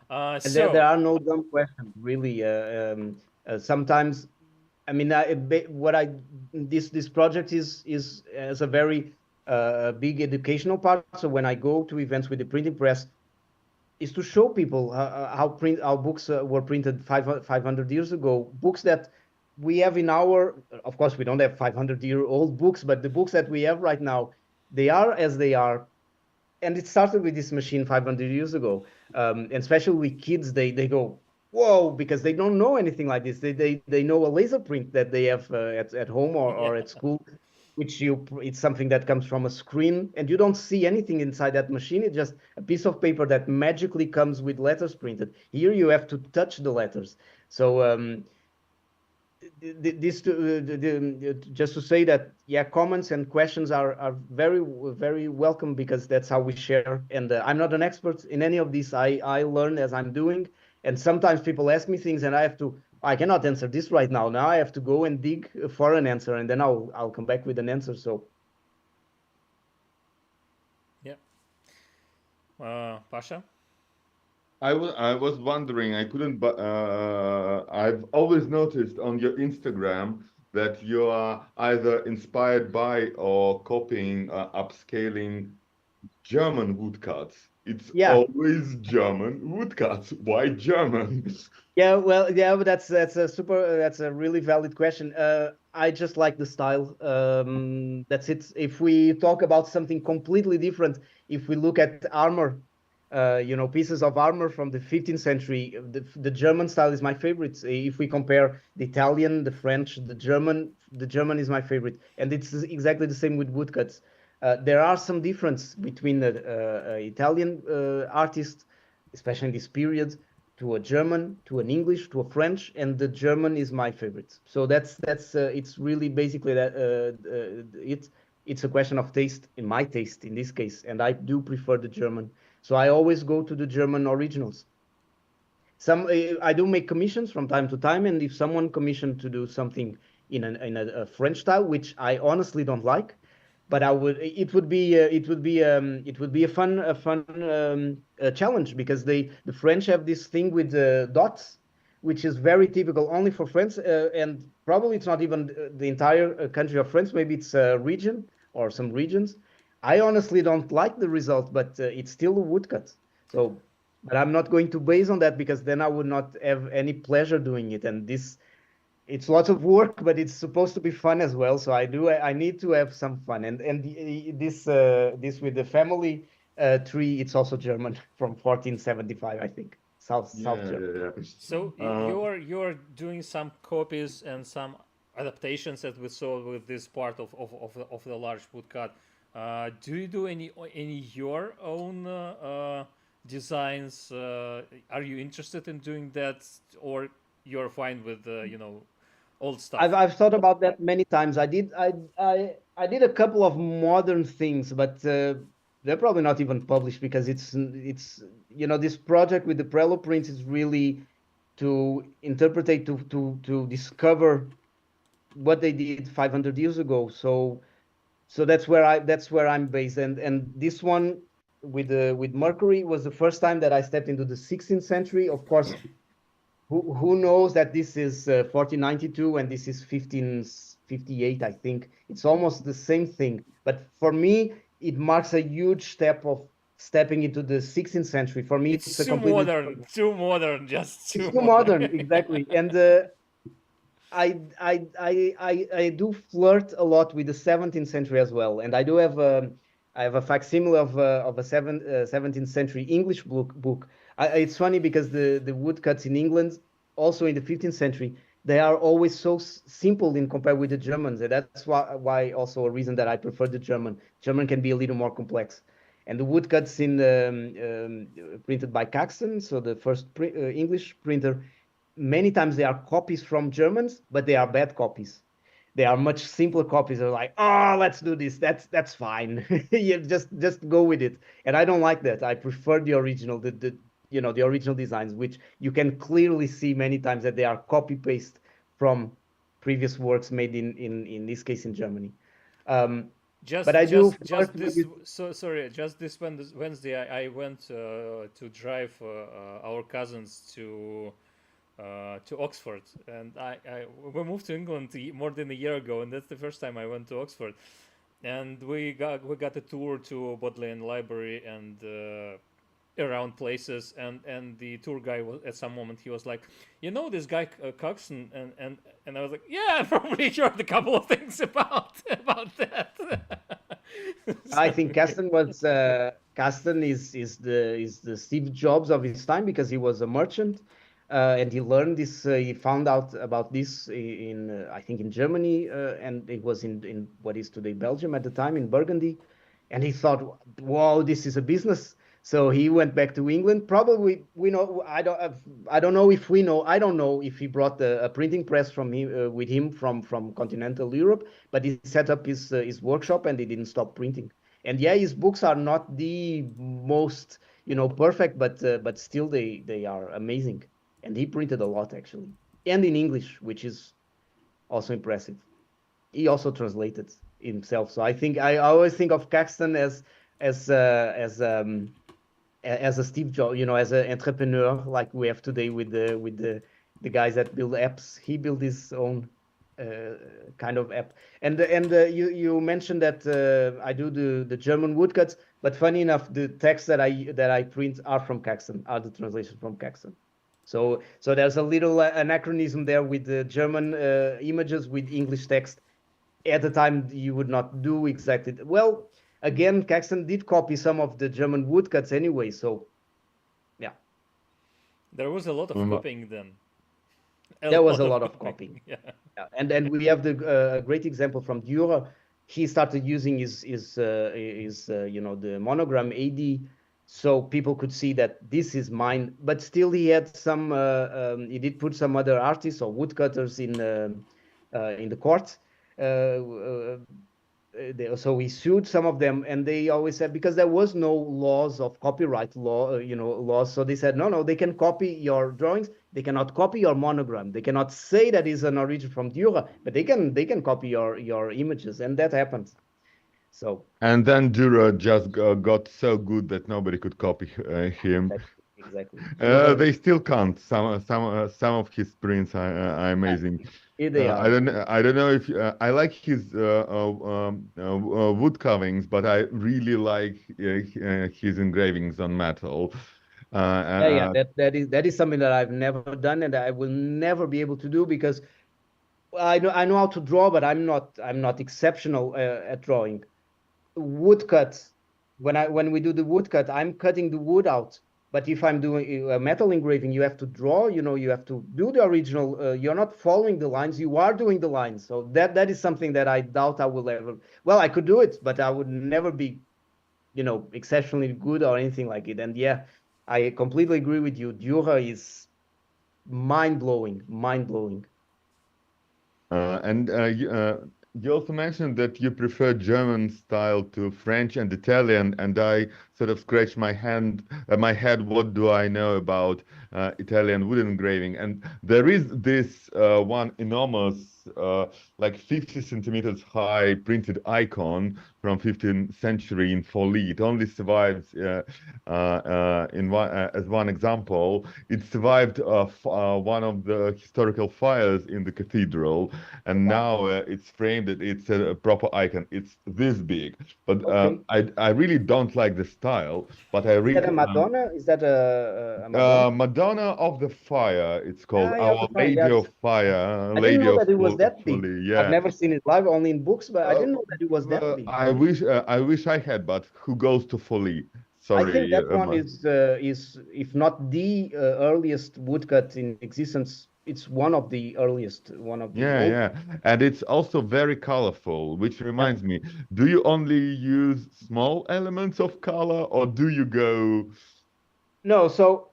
There are no dumb questions, really. Sometimes, I mean, this project is as a very big educational part. So when I go to events with the printing press, is to show people how books were printed 500 years ago. Books that we have in our, of course, we don't have 500-year-old books, but the books that we have right now, they are as they are. And it started with this machine 500 years ago. And especially with kids, they go, whoa, because they don't know anything like this. They know a laser print that they have at home or at school, which it's something that comes from a screen, and you don't see anything inside that machine. It's just a piece of paper that magically comes with letters printed. Here you have to touch the letters. So just to say that, comments and questions are very, very welcome, because that's how we share. And I'm not an expert in any of this. I learn as I'm doing, and sometimes people ask me things and I cannot answer this right now. Now I have to go and dig for an answer, and then I'll come back with an answer. So
Pasha?
I was wondering, I couldn't, but I've always noticed on your Instagram that you are either inspired by or copying, upscaling German woodcuts. It's always German woodcuts. Why German?
But that's a really valid question. I just like the style. That's it. If we talk about something completely different, if we look at armor, pieces of armor from the 15th century, the German style is my favorite. If we compare the Italian, the French, the German is my favorite, and it's exactly the same with woodcuts. There are some difference between the Italian artist, especially in this period, to a German, to an English, to a French, and the German is my favorite. So that's it's really basically that it's a question of taste, in my taste in this case, and I do prefer the German. So I always go to the German originals. I do make commissions from time to time, and if someone commissioned to do something in a French style, which I honestly don't like, but it would be a fun challenge, because the French have this thing with dots, which is very typical only for France, and probably it's not even the entire country of France. Maybe it's a region or some regions. I honestly don't like the result, but it's still a woodcut. So, but I'm not going to base on that, because then I would not have any pleasure doing it. And it's lots of work, but it's supposed to be fun as well. So I need to have some fun. And this with the family, 3, it's also German from 1475, I think. South German.
So you're doing some copies and some adaptations that we saw with this part of the large woodcut. Do you do any your own designs? Are you interested in doing that, or you're fine with old stuff?
I've thought about that many times. I did a couple of modern things, but they're probably not even published because it's this project with the Prelo prints is really to interpret, to discover what they did 500 years ago. So that's where I'm based, and this one with Mercury was the first time that I stepped into the 16th century. Of course, who knows that this is 1492 and this is 1558, I think. It's almost the same thing. But for me, it marks a huge step of stepping into the 16th century. For me,
it's
a
too modern, just
too modern, exactly. And I do flirt a lot with the 17th century as well. And I do have a facsimile of a 17th century English book. It's funny because the woodcuts in England, also in the 15th century, they are always so simple in compared with the Germans. And that's why also a reason that I prefer the German. German can be a little more complex. And the woodcuts printed by Caxton, so the first English printer, many times they are copies from Germans, but they are bad copies. They are much simpler copies. They're like, oh, let's do this. That's fine. You just go with it. And I don't like that. I prefer the original, the original designs, which you can clearly see many times that they are copy paste from previous works made in this case in Germany. But I do.
Just this Wednesday, I went to drive our cousins to Oxford, and we moved to England more than a year ago, and that's the first time I went to Oxford, and we got a tour to Bodleian Library and around places, and the tour guy was at some moment he was like, this guy Coxon, and I was like, yeah, I probably heard a couple of things about that.
I think Caston is the Steve Jobs of his time because he was a merchant. And he learned this. He found out about this I think in Germany, and it was in what is today Belgium at the time, in Burgundy. And he thought, "Wow, this is a business." So he went back to England. Probably I don't know if we know. I don't know if he brought a printing press with him from continental Europe. But he set up his workshop and he didn't stop printing. And yeah, his books are not the most perfect, but still they are amazing. And he printed a lot, actually, and in English, which is also impressive. He also translated himself. So I always think of Caxton as a Steve Jobs, as an entrepreneur like we have today with the guys that build apps. He built his own kind of app. And you mentioned that I do the German woodcuts, but funny enough, the texts that I print are from Caxton, are the translations from Caxton. So there's a little anachronism there with the German images with English text. At the time, you would not do exactly. Well, again, Caxton did copy some of the German woodcuts anyway. So, yeah.
There was a lot of copying then.
There was a lot of copying.
Yeah.
And we have the great example from Dürer. He started using his the monogram AD. So people could see that this is mine, but still he had some. He did put some other artists or woodcutters in the court. So he sued some of them, and they always said, because there was no laws of copyright laws. So they said, no, they can copy your drawings. They cannot copy your monogram. They cannot say that is an origin from Dürer, but they can copy your images, and that happened. So.
And then Dürer just got so good that nobody could copy him.
Exactly.
They still can't. Some of his prints are amazing.
They are.
I don't know if I like his wood carvings, but I really like his engravings on metal.
That is something that I've never done, and I will never be able to do, because I know how to draw, but I'm not exceptional at drawing. Woodcuts, when we do the woodcut, I'm cutting the wood out. But if I'm doing a metal engraving, you have to draw. You have to do the original. You're not following the lines; you are doing the lines. So that is something that I doubt I will ever. Well, I could do it, but I would never be, exceptionally good or anything like it. And yeah, I completely agree with you. Dura is mind blowing, mind blowing.
And you also mentioned that you prefer German style to French and Italian, and I sort of scratched my head. What do I know about Italian wood engraving? And there is this one enormous, like 50 centimeters high printed icon from 15th century in folly. It only survives as one example. It survived one of the historical fires in the cathedral, and now it's framed. It's a proper icon. It's this big, but
Okay.
I really don't like the style. But I
Is that
really
a Madonna? Is that a Madonna?
Madonna of the Fire. It's called
Yeah,
Our
the fire.
Lady
Yes.
of Fire,
I didn't
Lady
know
of
that it was that big.
Folly.
I've
Yeah.
never seen it live, only in books, but I didn't know that it was that big.
I wish I had, but who goes to Folly?
I think
Sorry,
that one is if not the earliest woodcut in existence, it's one of the earliest, one of the old.
yeah, and it's also very colorful, which
Yeah.
reminds me, do you only use small elements of color, or do you go?
No, so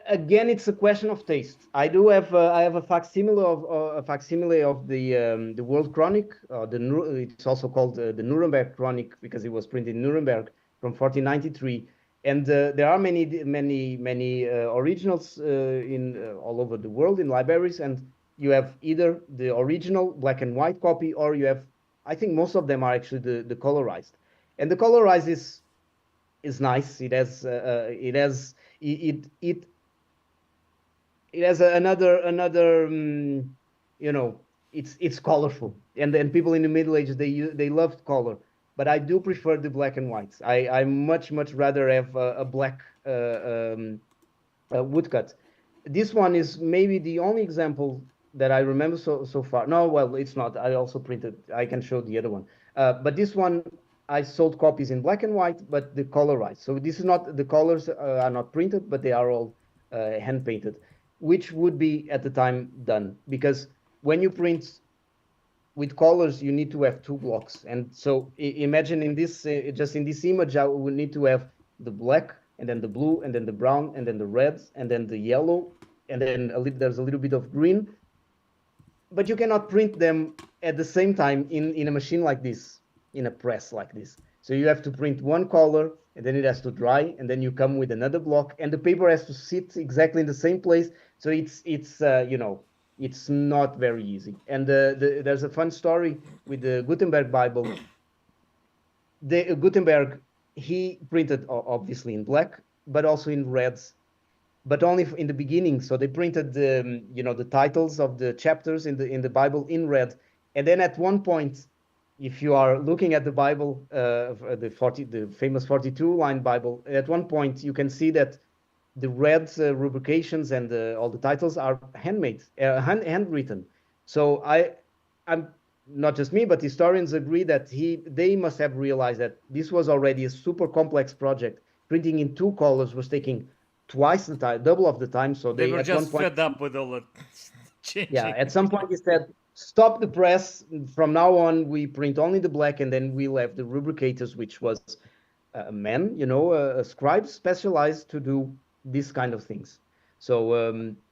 again, it's a question of taste. I have a facsimile of the World Chronic. It's also called the Nuremberg Chronic because it was printed in Nuremberg from 1493. And there are many originals in all over the world in libraries. And you have either the original black and white copy, or you have, I think most of them are actually the colorized. And the colorized is nice. It has another it's colorful, and then people in the Middle Ages they loved color, but I do prefer the black and whites. I much rather have a black woodcut. This one is maybe the only example that I remember so far. No, well, it's not. I also printed. I can show the other one. But this one, I sold copies in black and white, but the colorized. So this is not, the colors are not printed, but they are all hand painted, which would be at the time done, because when you print with colors, you need to have two blocks. And so imagine in this, just in this image, I would need to have the black, and then the blue, and then the brown, and then the reds, and then the yellow, and then there's a little bit of green. But you cannot print them at the same time in a machine like this, in a press like this. So you have to print one color, and then it has to dry, and then you come with another block, and the paper has to sit exactly in the same place. So it's not very easy. And there's a fun story with the Gutenberg Bible. Gutenberg, he printed obviously in black, but also in reds, but only in the beginning. So they printed the titles of the chapters in the Bible in red, and then at one point, if you are looking at the Bible, the famous 42-line Bible, at one point you can see that the red rubrications and all the titles are handmade, handwritten. So I'm not just me, but historians agree that they must have realized that this was already a super complex project. Printing in two colors was taking twice the time, double of the time. So
They were
at
just
one point,
fed up with all the changing.
yeah, at some point he said, stop the press. From now on, we print only the black, and then we'll have the rubricators, which was men, scribes specialized to do these kind of things. So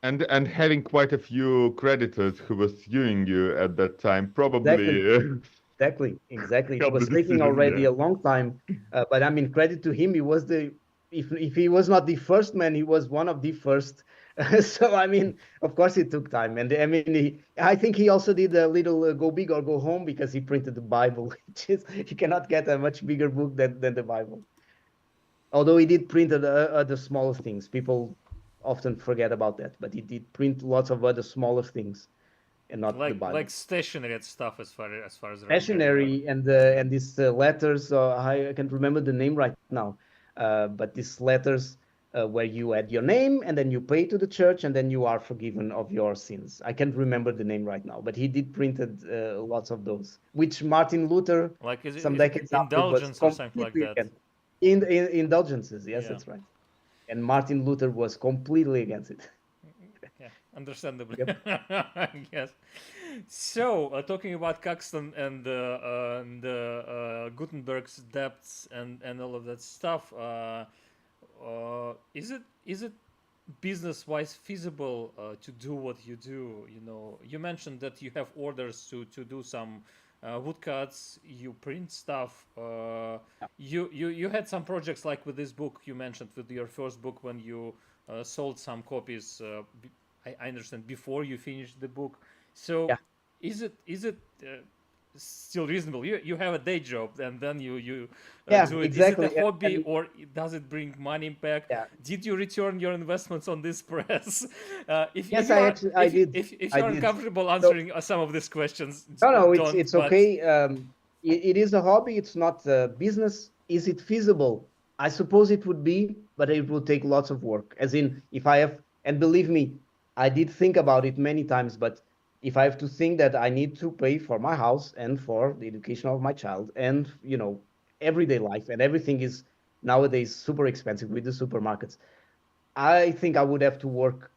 and having quite a few creditors who were suing you at that time, probably.
exactly. It
Help
was
the
taking
decision,
already
yeah.
a long time, but I mean, credit to him. He was if he was not the first man, he was one of the first. So I mean, of course, it took time, and I mean, I think he also did a little go big or go home, because he printed the Bible, which is, you cannot get a much bigger book than the Bible. Although he did print other smaller things, people often forget about that, but he did print lots of other smaller things, and not the Bible.
Like stationery and stuff, as far as
Stationery and these letters. I can't remember the name right now, but these letters where you add your name and then you pay to the church and then you are forgiven of your sins. I can't remember the name right now, but he did printed lots of those, which Martin Luther,
Like
some
is it
decades after, was
indulgence or something like
completely
that?
against. In indulgences, yes,
Yeah.
that's right. And Martin Luther was completely against it.
Yeah, understandably.
Yep.
Yes. So, talking about Caxton and Gutenberg's depths and all of that stuff, is it business wise feasible to do what you do? You know, you mentioned that you have orders to do some woodcuts, you print stuff. You had some projects like with this book you mentioned, with your first book, when you sold some copies. I understand before you finished the book. So
Yeah.
is it still reasonable? You have a day job and then you
Yeah,
do it.
exactly.
Is it a hobby,
And
or does it bring money back?
yeah,
Did you return your investments on this press? If
yes,
you
I
are
actually I did.
if
I
you're
did.
uncomfortable
So
answering some of these questions,
no,
don't.
it's
But
okay. It is a hobby. It's not a business. Is it feasible? I suppose it would be, but it will take lots of work. As in, if I have, and believe me, I did think about it many times, but if I have to think that I need to pay for my house and for the education of my child and, everyday life, and everything is nowadays super expensive with the supermarkets, I think I would have to work,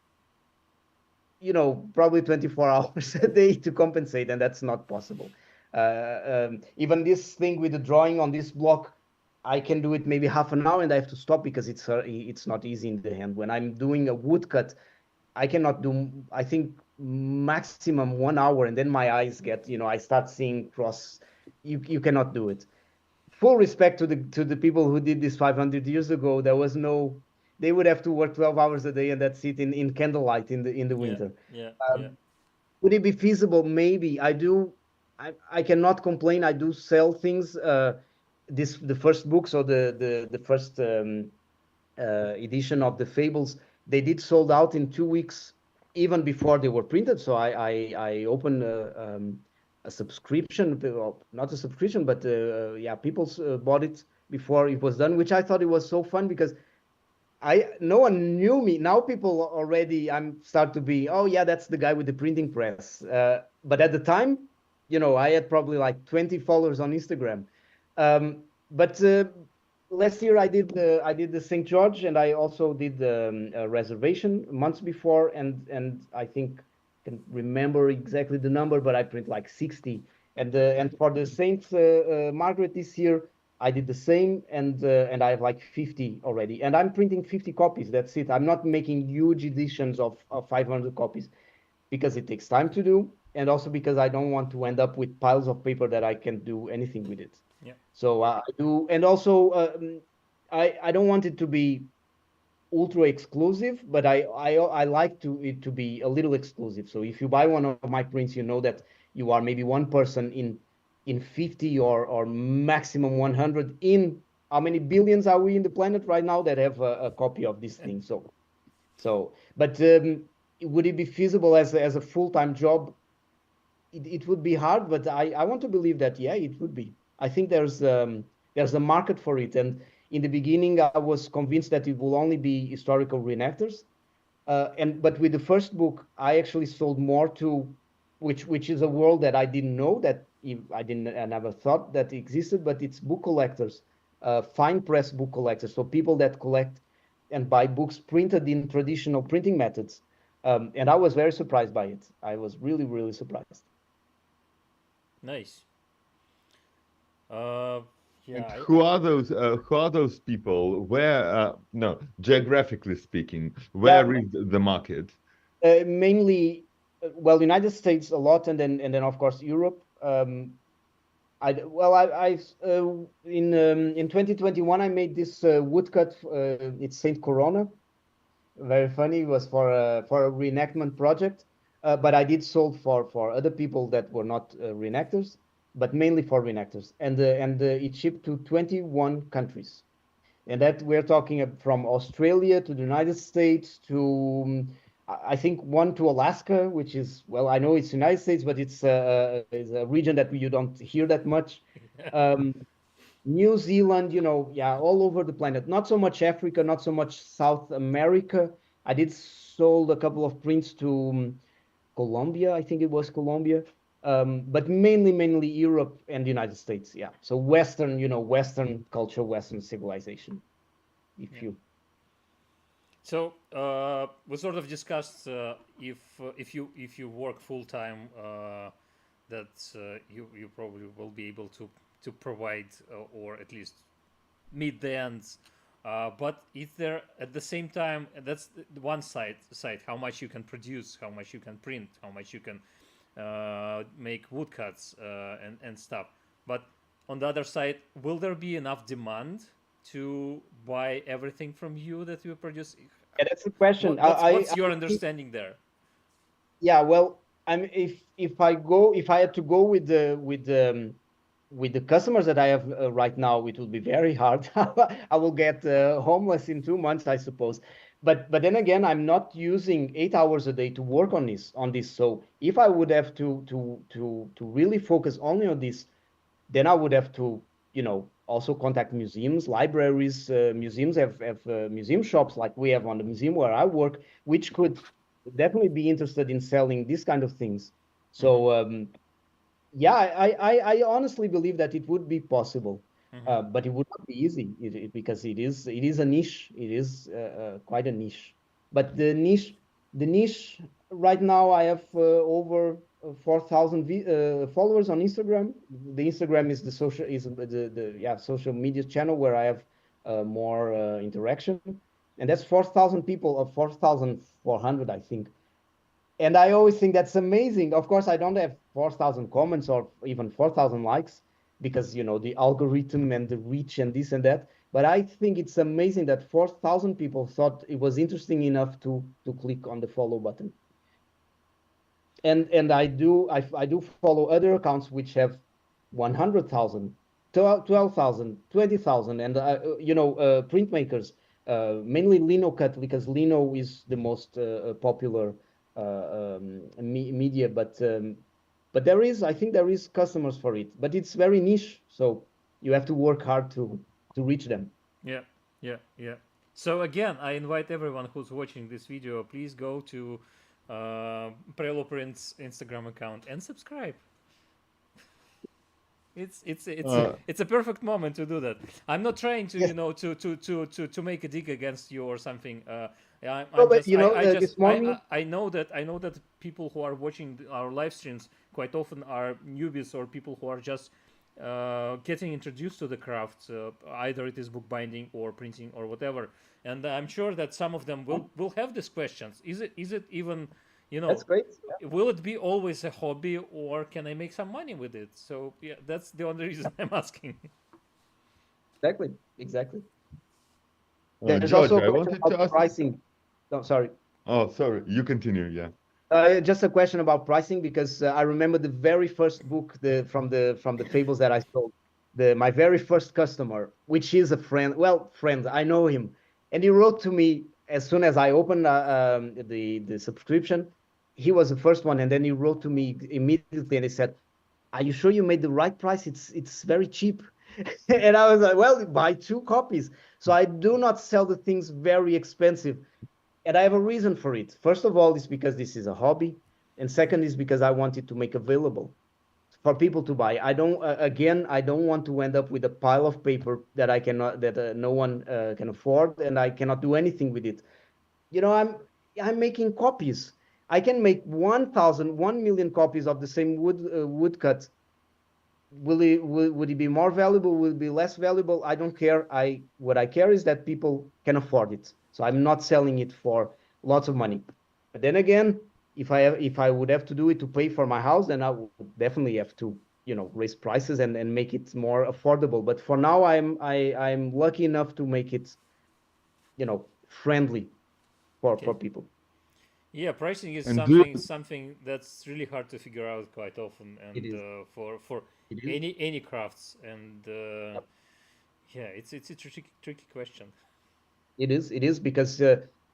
probably 24 hours a day to compensate, and that's not possible. Even this thing with the drawing on this block, I can do it maybe half an hour and I have to stop because it's not easy in the hand. When I'm doing a woodcut, I cannot do, I think, maximum 1 hour, and then my eyes get, I start seeing cross. You cannot do it. Full respect to the people who did this 500 years ago. There was no, they would have to work 12 hours a day, and that's it in candlelight in the
yeah,
winter.
yeah, yeah,
Um, would it be feasible? Maybe. I cannot complain. I do sell things. The first book, so the first edition of the Fables, they did sold out in 2 weeks, even before they were printed. So I opened a subscription, well, not a subscription, but yeah, people bought it before it was done, which I thought it was so fun because no one knew me. Now people already, I'm start to be, oh yeah, that's the guy with the printing press. But at the time, I had probably like 20 followers on Instagram. But last year I did the St. George, and I also did the reservation months before, and I think can remember exactly the number, but I print like 60. And for the Saint Margaret this year, I did the same, and I have like 50 already, and I'm printing 50 copies. That's it. I'm not making huge editions of 500 copies because it takes time to do, and also because I don't want to end up with piles of paper that I can't do anything with it.
yeah.
So I do, and also I don't want it to be ultra exclusive, but I like it to be a little exclusive. So if you buy one of my prints, you know that you are maybe one person in 50 or maximum 100 in how many billions are we in the planet right now that have a copy of this thing. But would it be feasible as a full-time job? It would be hard, but I want to believe that, yeah, it would be. I think there's a market for it. And in the beginning, I was convinced that it will only be historical reenactors. But with the first book, I actually sold more to, which is a world that I didn't know, that I never thought that existed, but it's book collectors, fine press book collectors. So people that collect and buy books printed in traditional printing methods. And I was very surprised by it. I was really, really surprised.
Nice. Uh,
And
yeah.
who are those? Who are those people? Where? No, geographically speaking, where is the market?
Mainly, well, United States a lot, and then of course Europe. In 2021 I made this woodcut. It's Saint Corona. Very funny. It was for a reenactment project, but I did sold for other people that were not reenactors, but mainly for reenactors, and it shipped to 21 countries. And that we're talking from Australia to the United States to, I think, one to Alaska, which is, well, I know it's United States, but it's a region that you don't hear that much. Um, New Zealand, all over the planet. Not so much Africa, not so much South America. I did sold a couple of prints to Colombia, I think it was Colombia, but mainly Europe and the United States. Yeah, so Western, Western culture, Western civilization.
So we sort of discussed if you work full time, that you probably will be able to provide or at least meet the ends. But is there at the same time, that's the one side how much you can produce, how much you can print, how much you can make woodcuts and stuff. But on the other side, will there be enough demand to buy everything from you that you produce?
Yeah, that's the question.
What's your understanding there?
Yeah, well, if I had to go with the customers that I have right now, it will be very hard. I will get homeless in 2 months, I suppose. But then again, I'm not using 8 hours a day to work on this. So if I would have to really focus only on this, then I would have to, also contact museums, libraries. Museums have museum shops like we have on the museum where I work, which could definitely be interested in selling these kind of things. So yeah, I honestly believe that it would be possible, but it would not be easy because it is a niche. It is quite a niche. But the niche right now, I have over 4,000 followers on Instagram. The Instagram is the social media channel where I have more interaction, and that's 4,000 people, or 4,400, I think. And I always think that's amazing. Of course, I don't have 4,000 comments or even 4,000 likes because, the algorithm and the reach and this and that. But I think it's amazing that 4,000 people thought it was interesting enough to click on the follow button. And I do follow other accounts which have 100,000, 12,000, 20,000, and printmakers, mainly Lino cut, because Lino is the most popular media, but I think there is customers for it, but it's very niche, so you have to work hard to reach them.
Yeah. So again, I invite everyone who's watching this video, please go to Prelo Print's Instagram account and subscribe. It's a perfect moment to do that. I'm not trying to to make a dig against you or something. I know that people who are watching our live streams quite often are newbies or people who are just getting introduced to the craft. Either it is bookbinding or printing or whatever. And I'm sure that some of them will have these questions. Is it even,
That's great. Yeah.
Will it be always a hobby, or can I make some money with it? So yeah, that's the only reason I'm asking.
Exactly.
There's
George,
also a question about
pricing. No, sorry.
Oh, sorry. You continue. Yeah.
Just a question about pricing, because I remember the very first book from the fables that I sold. My very first customer, which is a friend. Well, friend, I know him, and he wrote to me as soon as I opened the subscription. He was the first one, and then he wrote to me immediately, and he said, "Are you sure you made the right price? It's very cheap." And I was like, "Well, buy 2 copies." So I do not sell the things very expensive. And I have a reason for it. First of all, it's because this is a hobby. And second is because I want it to make available for people to buy. I don't want to end up with a pile of paper that no one can afford, and I cannot do anything with it. I'm making copies. I can make 1 million copies of the same woodcut. Would it be more valuable? Will it be less valuable? I don't care. What I care is that people can afford it. So I'm not selling it for lots of money. But then again, if I would have to do it to pay for my house, then I would definitely have to, raise prices and make it more affordable. But for now, I'm lucky enough to make it, friendly for people.
Yeah, pricing is something that's really hard to figure out quite often, and for any crafts, and yeah, it's a tricky question.
It is because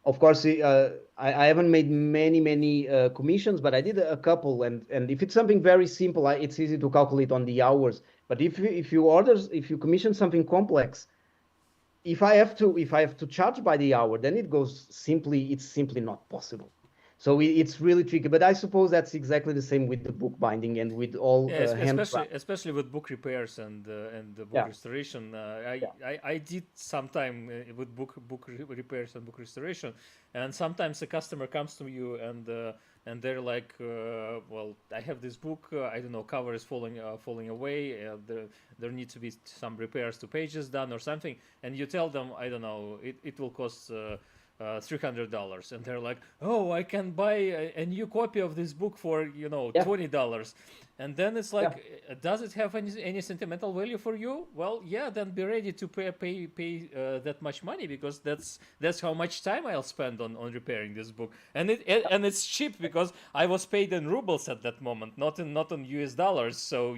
of course I haven't made many commissions, but I did a couple, and if it's something very simple, it's easy to calculate on the hours. But if you commission something complex, if I have to charge by the hour, then it's simply not possible. So it's really tricky. But I suppose that's exactly the same with the bookbinding and with all
Yeah,
handcraft.
especially with book repairs and the book
Yeah.
restoration.
Yeah.
I did sometime with book repairs and book restoration, and sometimes a customer comes to you and they're like, well, I have this book. I don't know, cover is falling away. There need to be some repairs to pages done or something, and you tell them, I don't know, it will cost. $300, and they're like, oh, I can buy a new copy of this book for
Yeah.
$20. And then it's like, does it have any sentimental value for you? Well, yeah, then be ready to pay that much money, because that's how much time I'll spend on repairing this book. And it's cheap because I was paid in rubles at that moment, not in US dollars. So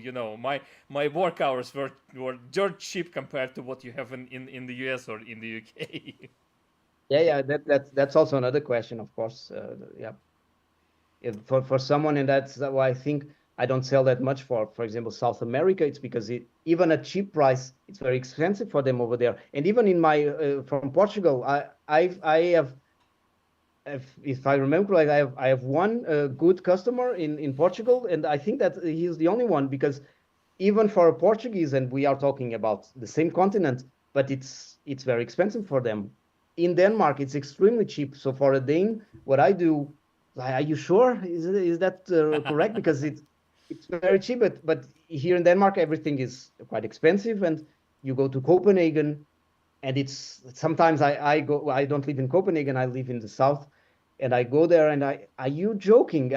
my work hours were dirt cheap compared to what you have in the US or in the UK.
Yeah, that's also another question, of course. Yeah, for someone, and that's why I think I don't sell that much for example, South America. It's because even a cheap price, it's very expensive for them over there. And even in my from Portugal, I have, if I remember right, I have one good customer in Portugal, and I think that he's the only one, because even for a Portuguese, and we are talking about the same continent, but it's very expensive for them. In Denmark, it's extremely cheap. So for a Dane, what I do, are you sure? Is that correct? Because it's very cheap, but here in Denmark, everything is quite expensive, and you go to Copenhagen, and it's sometimes I go. I don't live in Copenhagen. I live in the south, and I go there, and are you joking?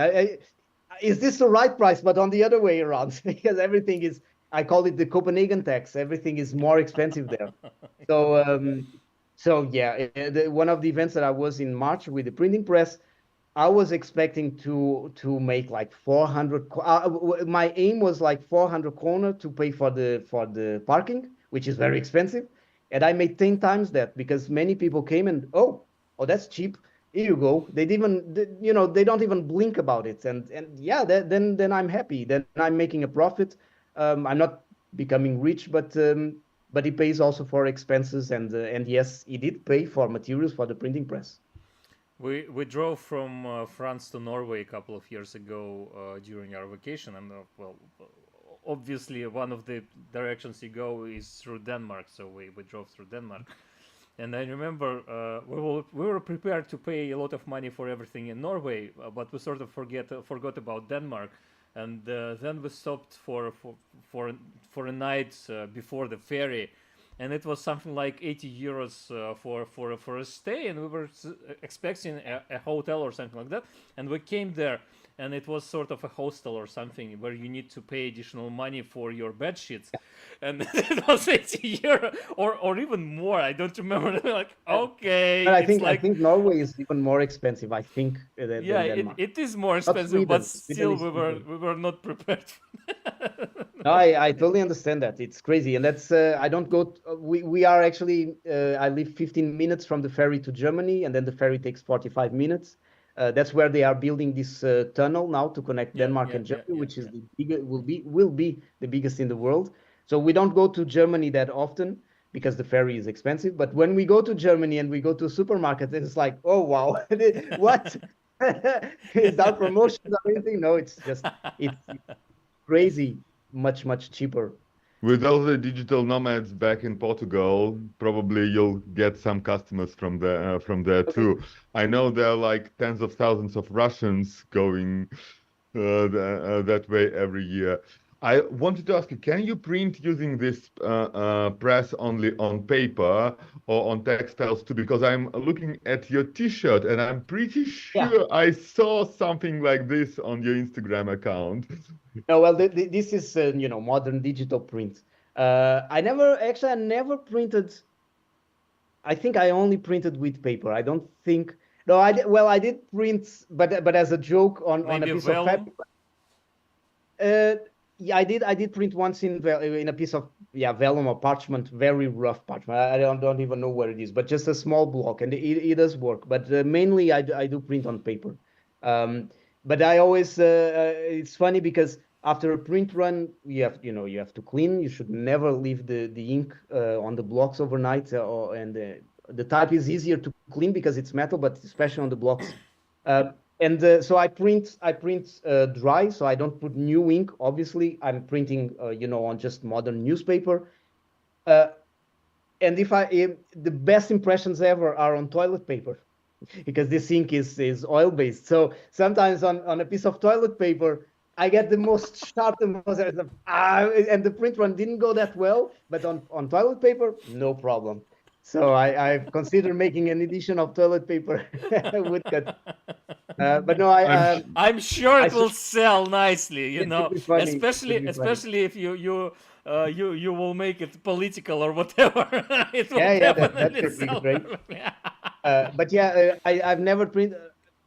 Is this the right price? But on the other way around, because everything is, I call it the Copenhagen tax. Everything is more expensive there. So yeah, one of the events that I was in March with the printing press, I was expecting to make like 400. My aim was like 400 kroner to pay for the parking, which is very expensive, and I made 10 times that, because many people came and oh, that's cheap. Here you go. They don't even blink about it, and yeah, then I'm happy. Then I'm making a profit. I'm not becoming rich, but it pays also for expenses, and yes, it did pay for materials for the printing press.
We drove from France to Norway a couple of years ago during our vacation, and well, obviously one of the directions you go is through Denmark, so we drove through Denmark. And I remember we were prepared to pay a lot of money for everything in Norway, but we sort of forgot about Denmark, and then we stopped for a night before the ferry, and it was something like 80 euros for a stay, and we were expecting a hotel or something like that, and we came there, and it was sort of a hostel or something where you need to pay additional money for your bed sheets, and it was 80 euro or even more. I don't remember. Like, okay,
But
I
think Norway is even more expensive, I think, than Denmark.
it is more expensive,
Sweden.
but
Sweden
still we were not prepared for that.
No, I totally understand that. It's crazy, and that's I don't go. We are actually I live 15 minutes from the ferry to Germany, and then the ferry takes 45 minutes. That's where they are building this tunnel now to connect Denmark and Germany, which is the bigger will be the biggest in the world. So we don't go to Germany that often because the ferry is expensive. But when we go to Germany and we go to a supermarket, it's like, oh wow, what is that promotion or anything? No, it's crazy, much cheaper.
With all the digital nomads back in Portugal, probably you'll get some customers from there too. I know there are like tens of thousands of Russians going that way every year. I wanted to ask you, can you print using this press only on paper or on textiles too? Because I'm looking at your T-shirt and I'm pretty sure I saw something like this on your Instagram account.
No, well, this is modern digital print. I never printed. I think I only printed with paper. I don't think. No, I did print, but as a joke on a piece of fabric. Yeah, I did print once in a piece of vellum or parchment, very rough parchment. I don't even know where it is, but just a small block, and it does work. But mainly I do print on paper. But I always it's funny because After a print run, you have to clean. You should never leave the ink on the blocks overnight, and the type is easier to clean because it's metal, but especially on the blocks. So I print dry, so I don't put new ink. Obviously, I'm printing on just modern newspaper. And the best impressions ever are on toilet paper, because this ink is oil based. So sometimes on a piece of toilet paper, I get the most sharp, and the print run didn't go that well, but on toilet paper, no problem. So I've considered making an edition of toilet paper woodcut. But no,
I'm sure
I
it will sell nicely,
it would be funny. It would be funny.
Especially if you will make it political or whatever. It will
Yeah, that
definitely
could be
sell
great.
perfectly.
But yeah, I've never printed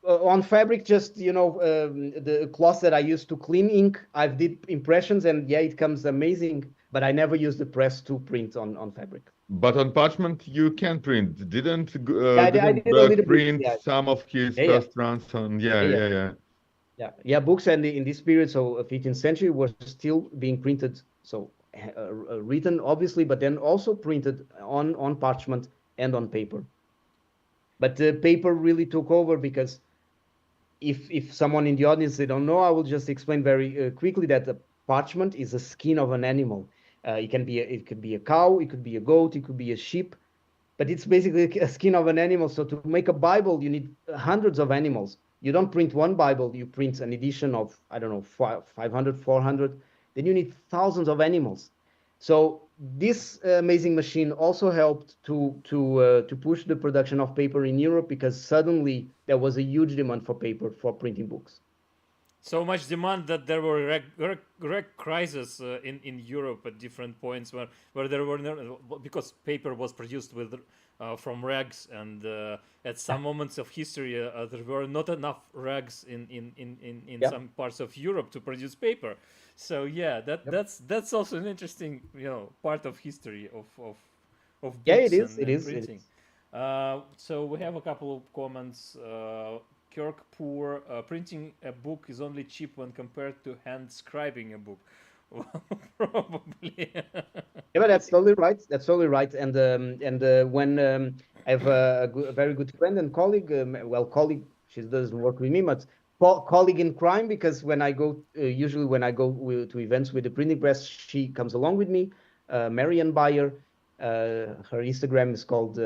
on fabric. Just the cloth that I used to clean ink. I've did impressions, and yeah, it comes amazing. But I never use the press to print on fabric.
But on parchment, you can print. Didn't
Yeah, I
Gutenberg
did a little bit.
print
Yeah,
some of his
yeah,
first runs on?
yeah. Books, and in this period, so 15th century, were still being printed. So written, obviously, but then also printed on parchment and on paper. But the paper really took over, because if someone in the audience, they don't know, I will just explain very quickly that the parchment is a skin of an animal. It could be a cow, it could be a goat, it could be a sheep, but it's basically a skin of an animal. So to make a Bible, you need hundreds of animals. You don't print one Bible, you print an edition of, I don't know, 500, 400. Then you need thousands of animals. So this amazing machine also helped to push the production of paper in Europe, because suddenly there was a huge demand for paper for printing books.
So much demand that there were crises in Europe at different points where there were no, because paper was produced with from rags, and at some moments of history there were not enough rags in some parts of Europe to produce paper. So yeah, that's also an interesting part of history of books
it
and
is.
printing. So we have a couple of comments. Kirkpoor, printing a book is only cheap when compared to hand scribing a book. Well, probably.
Yeah, but that's totally right. That's totally right. And when I have a very good friend and colleague, colleague, she doesn't work with me, but colleague in crime, because when I go, usually when I go to events with the printing press, she comes along with me, Marianne Bayer. Her Instagram is called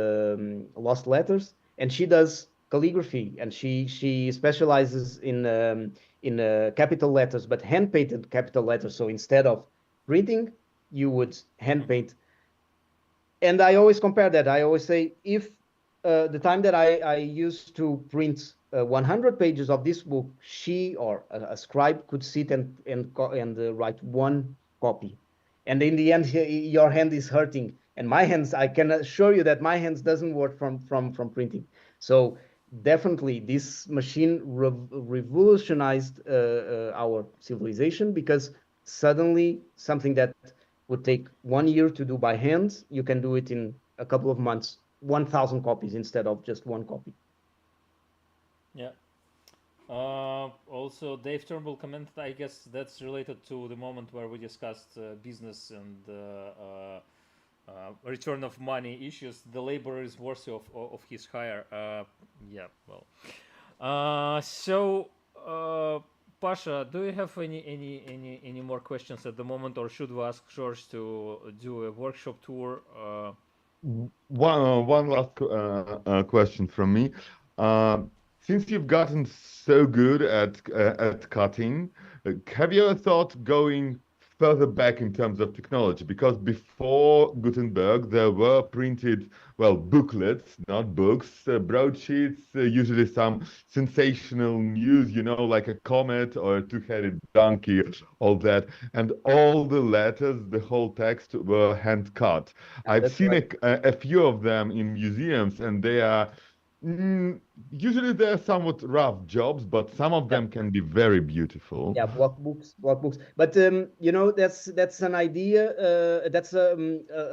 Lost Letters, and she does calligraphy, and she specializes in capital letters, but hand painted capital letters. So instead of printing, you would hand paint. And I always compare that. I always say, if the time that I used to print 100 pages of this book, she or a scribe could sit and write one copy, and in the end, your hand is hurting. And my hands, I can assure you that my hands doesn't work from printing. So definitely this machine revolutionized our civilization, because suddenly something that would take 1 year to do by hand, you can do it in a couple of months, 1,000 copies instead of just one copy.
Yeah. Also, Dave Turnbull commented, I guess that's related to the moment where we discussed business and return of money issues. The laborer is worthy of his hire. Yeah, well. Pasha, do you have any more questions at the moment, or should we ask George to do a workshop tour?
One last question from me. Since you've gotten so good at cutting, have you ever thought going further back in terms of technology? Because before Gutenberg, there were printed, booklets, not books, broadsheets, usually some sensational news, like a comet or a two-headed donkey, all that. And all the letters, the whole text were hand cut. I've seen a few of them in museums, and they are usually they're somewhat rough jobs, but some of them can be very beautiful.
Yeah, block books. But that's an idea. That's a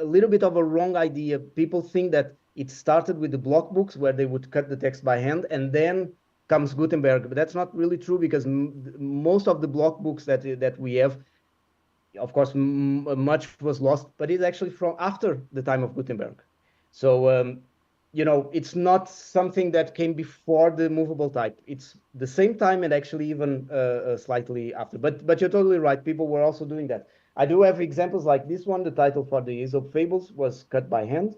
little bit of a wrong idea. People think that it started with the block books, where they would cut the text by hand and then comes Gutenberg, but that's not really true because most of the block books that we have, of course, much was lost, but it's actually from after the time of Gutenberg. So, you know, it's not something that came before the movable type. It's the same time and actually even slightly after. But you're totally right. People were also doing that. I do have examples like this one. The title for the Aesop Fables was cut by hand.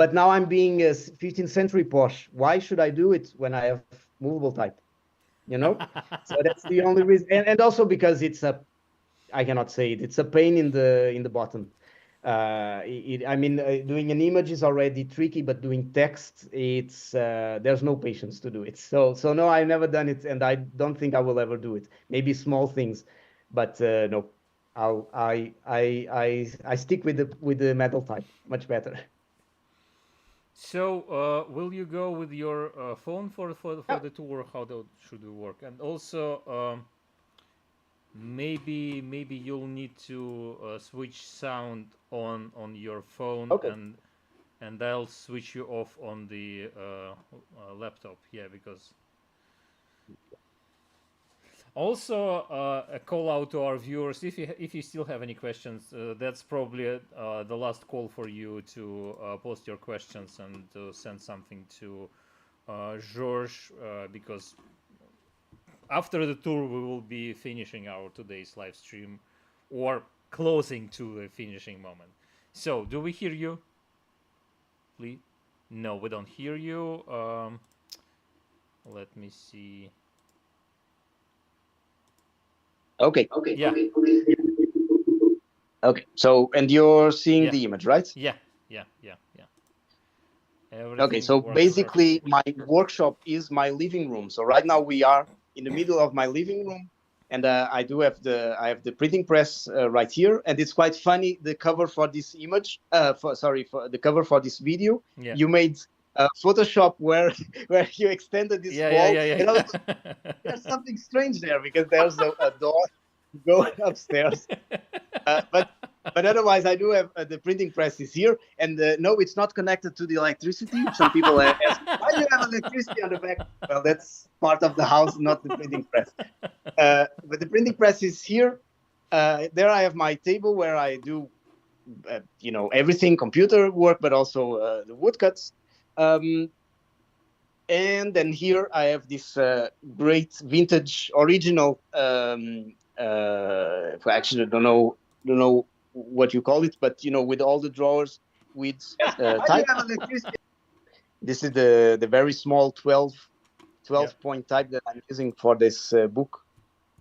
But now I'm being a 15th century posh. Why should I do it when I have movable type? You know? So that's the only reason. And also because it's a, I cannot say it. It's a pain in the bottom. I mean, doing an image is already tricky, but doing text, it's there's no patience to do it. So no, I've never done it, and I don't think I will ever do it. Maybe small things, but no, I stick with the metal type, much better.
So, will you go with your phone for the tour? How that should it work? And also, maybe you'll need to switch sound on your phone,
Okay.
and I'll switch you off on the laptop. Yeah, because. Also, a call out to our viewers: if you still have any questions, that's probably the last call for you to post your questions and to send something to George, because after the tour we will be finishing our today's live stream, or closing to the finishing moment. So, do we hear you? Please? No, we don't hear you. Let me see.
Okay.
Yeah.
Okay. So, and you're seeing
Yeah.
the image, right?
Yeah.
Okay,
Everything
so
works
basically my workshop is my living room. So right now we are in the middle of my living room, and I have the printing press right here, and it's quite funny. The cover for this image, for the cover for this video,
Yeah.
you made Photoshop where you extended this wall. And I was like, there's something strange there because there's a door to go upstairs. But otherwise, I do have the printing press is here, and no, it's not connected to the electricity. Some people ask, why do you have electricity on the back? Well, that's part of the house, not the printing press. But the printing press is here. There I have my table where I do, you know, everything, computer work, but also the woodcuts. And then here I have this great vintage original. Actually, I don't know what you call it, but you know, with all the drawers with type. This is the very small 12 point type that I'm using for this book.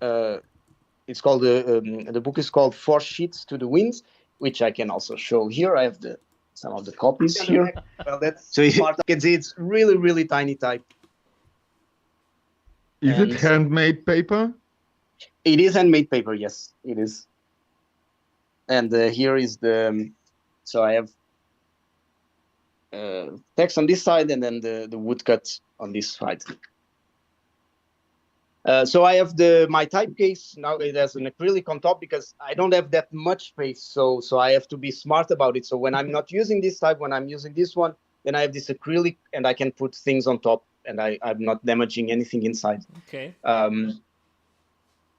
It's called the book is called Four Sheets to the Winds, which I can also show here. I have some of the copies here. Well, that's so you can see it's really tiny type.
Is it handmade paper?
It is handmade paper, yes, it is. And here is the, so I have text on this side and then the woodcut on this side. So I have my type case. Now it has an acrylic on top because I don't have that much space. So I have to be smart about it. So when I'm not using this type, when I'm using this one, then I have this acrylic and I can put things on top and I'm not damaging anything inside.
Okay.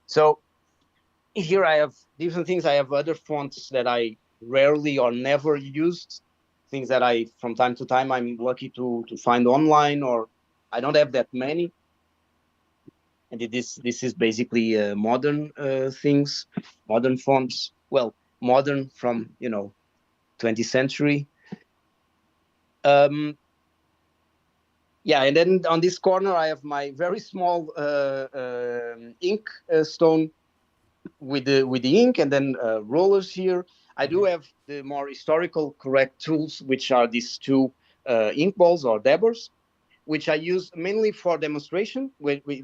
So here I have different things. I have other fonts that I rarely or never used, things that I, from time to time, I'm lucky to find online, or I don't have that many. And this is basically modern things, modern fonts. Well, modern from, you know, 20th century. Yeah, and then on this corner, I have my very small ink stone with the ink, and then rollers here. I do have the more historical correct tools, which are these two ink balls or dabbers, which I use mainly for demonstration.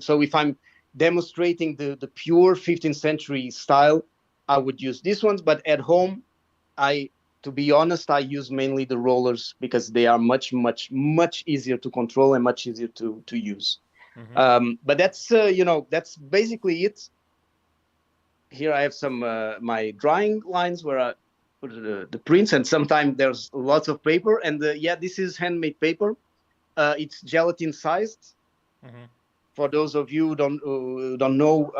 So if I'm demonstrating the pure 15th century style, I would use these ones. But at home, to be honest, I use mainly the rollers because they are much easier to control and much easier to use. But that's you know, that's basically it. Here I have some my drawing lines where I put the prints, and sometimes there's lots of paper. And yeah, this is handmade paper. It's gelatin sized. For those of you who don't know,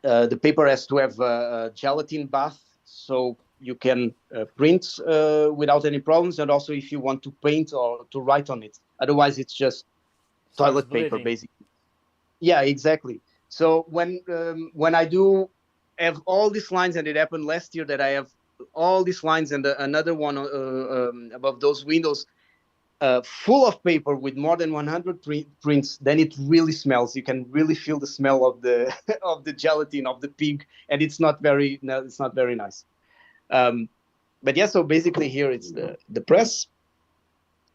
the paper has to have a gelatin bath, so you can print without any problems, and also if you want to paint or to write on it. Otherwise, it's just toilet paper, basically. Yeah, exactly. So when I do have all these lines, and it happened last year that I have all these lines and another one above those windows full of paper with more than 100 prints, then it really smells. You can really feel the smell of the of the gelatin of the pig, and it's not very nice. But yeah, so basically here it's the press.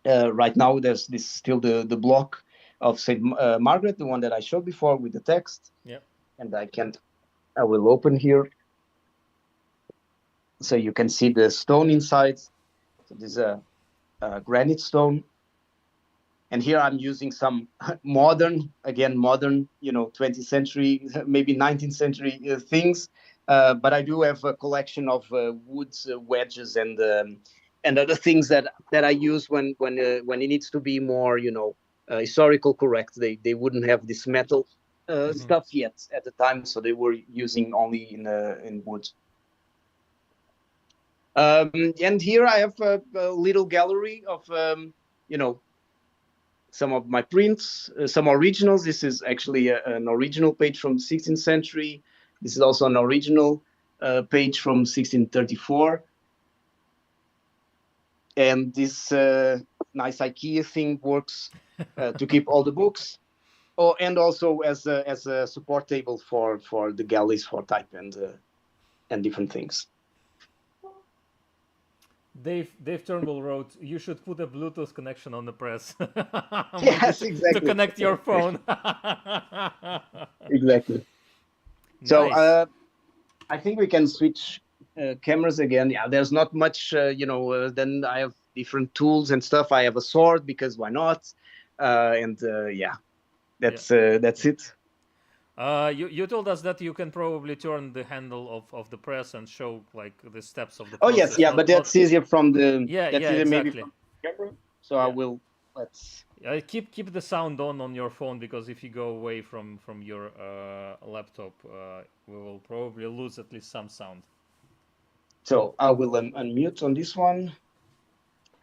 Right now there's this still the block of Saint Margaret, the one that I showed before with the text.
Yeah.
And I will open here so you can see the stone inside. So this is a granite stone. And here I'm using some modern, 20th century, maybe 19th century things. But I do have a collection of woods, wedges, and other things that I use when it needs to be more, historical correct. They wouldn't have this metal stuff yet at the time, so they were using only in wood. And here I have a little gallery of some of my prints, some originals. This is actually an original page from 16th century. This is also an original page from 1634. And this nice IKEA thing works to keep all the books. Oh, and also as a support table for the galleys for type and different things.
Dave Turnbull wrote, "You should put a Bluetooth connection on the press."
Yes, exactly.
To connect your phone.
Exactly.
Nice.
So I think we can switch cameras again. Yeah, there's not much, then I have different tools and stuff. I have a sword because why not? Yeah, that's it.
You told us that you can probably turn the handle of the press and show like the steps of the
process.
Oh
yes, yeah, but that's easier from the
exactly.
maybe from the camera. So I will
keep the sound on your phone, because if you go away from your laptop, we will probably lose at least some sound.
So I will unmute on this one.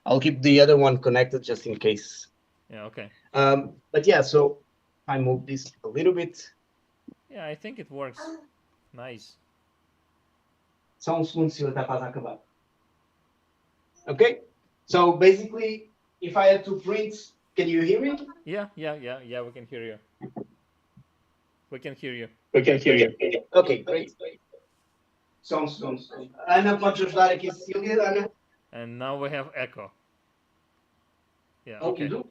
I'll keep the other one connected just in case.
Yeah, okay.
But yeah, so I move this a little bit.
Yeah, I think it works. Nice.
Okay, so basically, if I had to print, can you hear me?
Yeah, we can hear you. We can hear you.
Okay, great. Ana, pode ajudar aqui, Silvia, Ana?
And now we have echo. Yeah,
okay.
You do?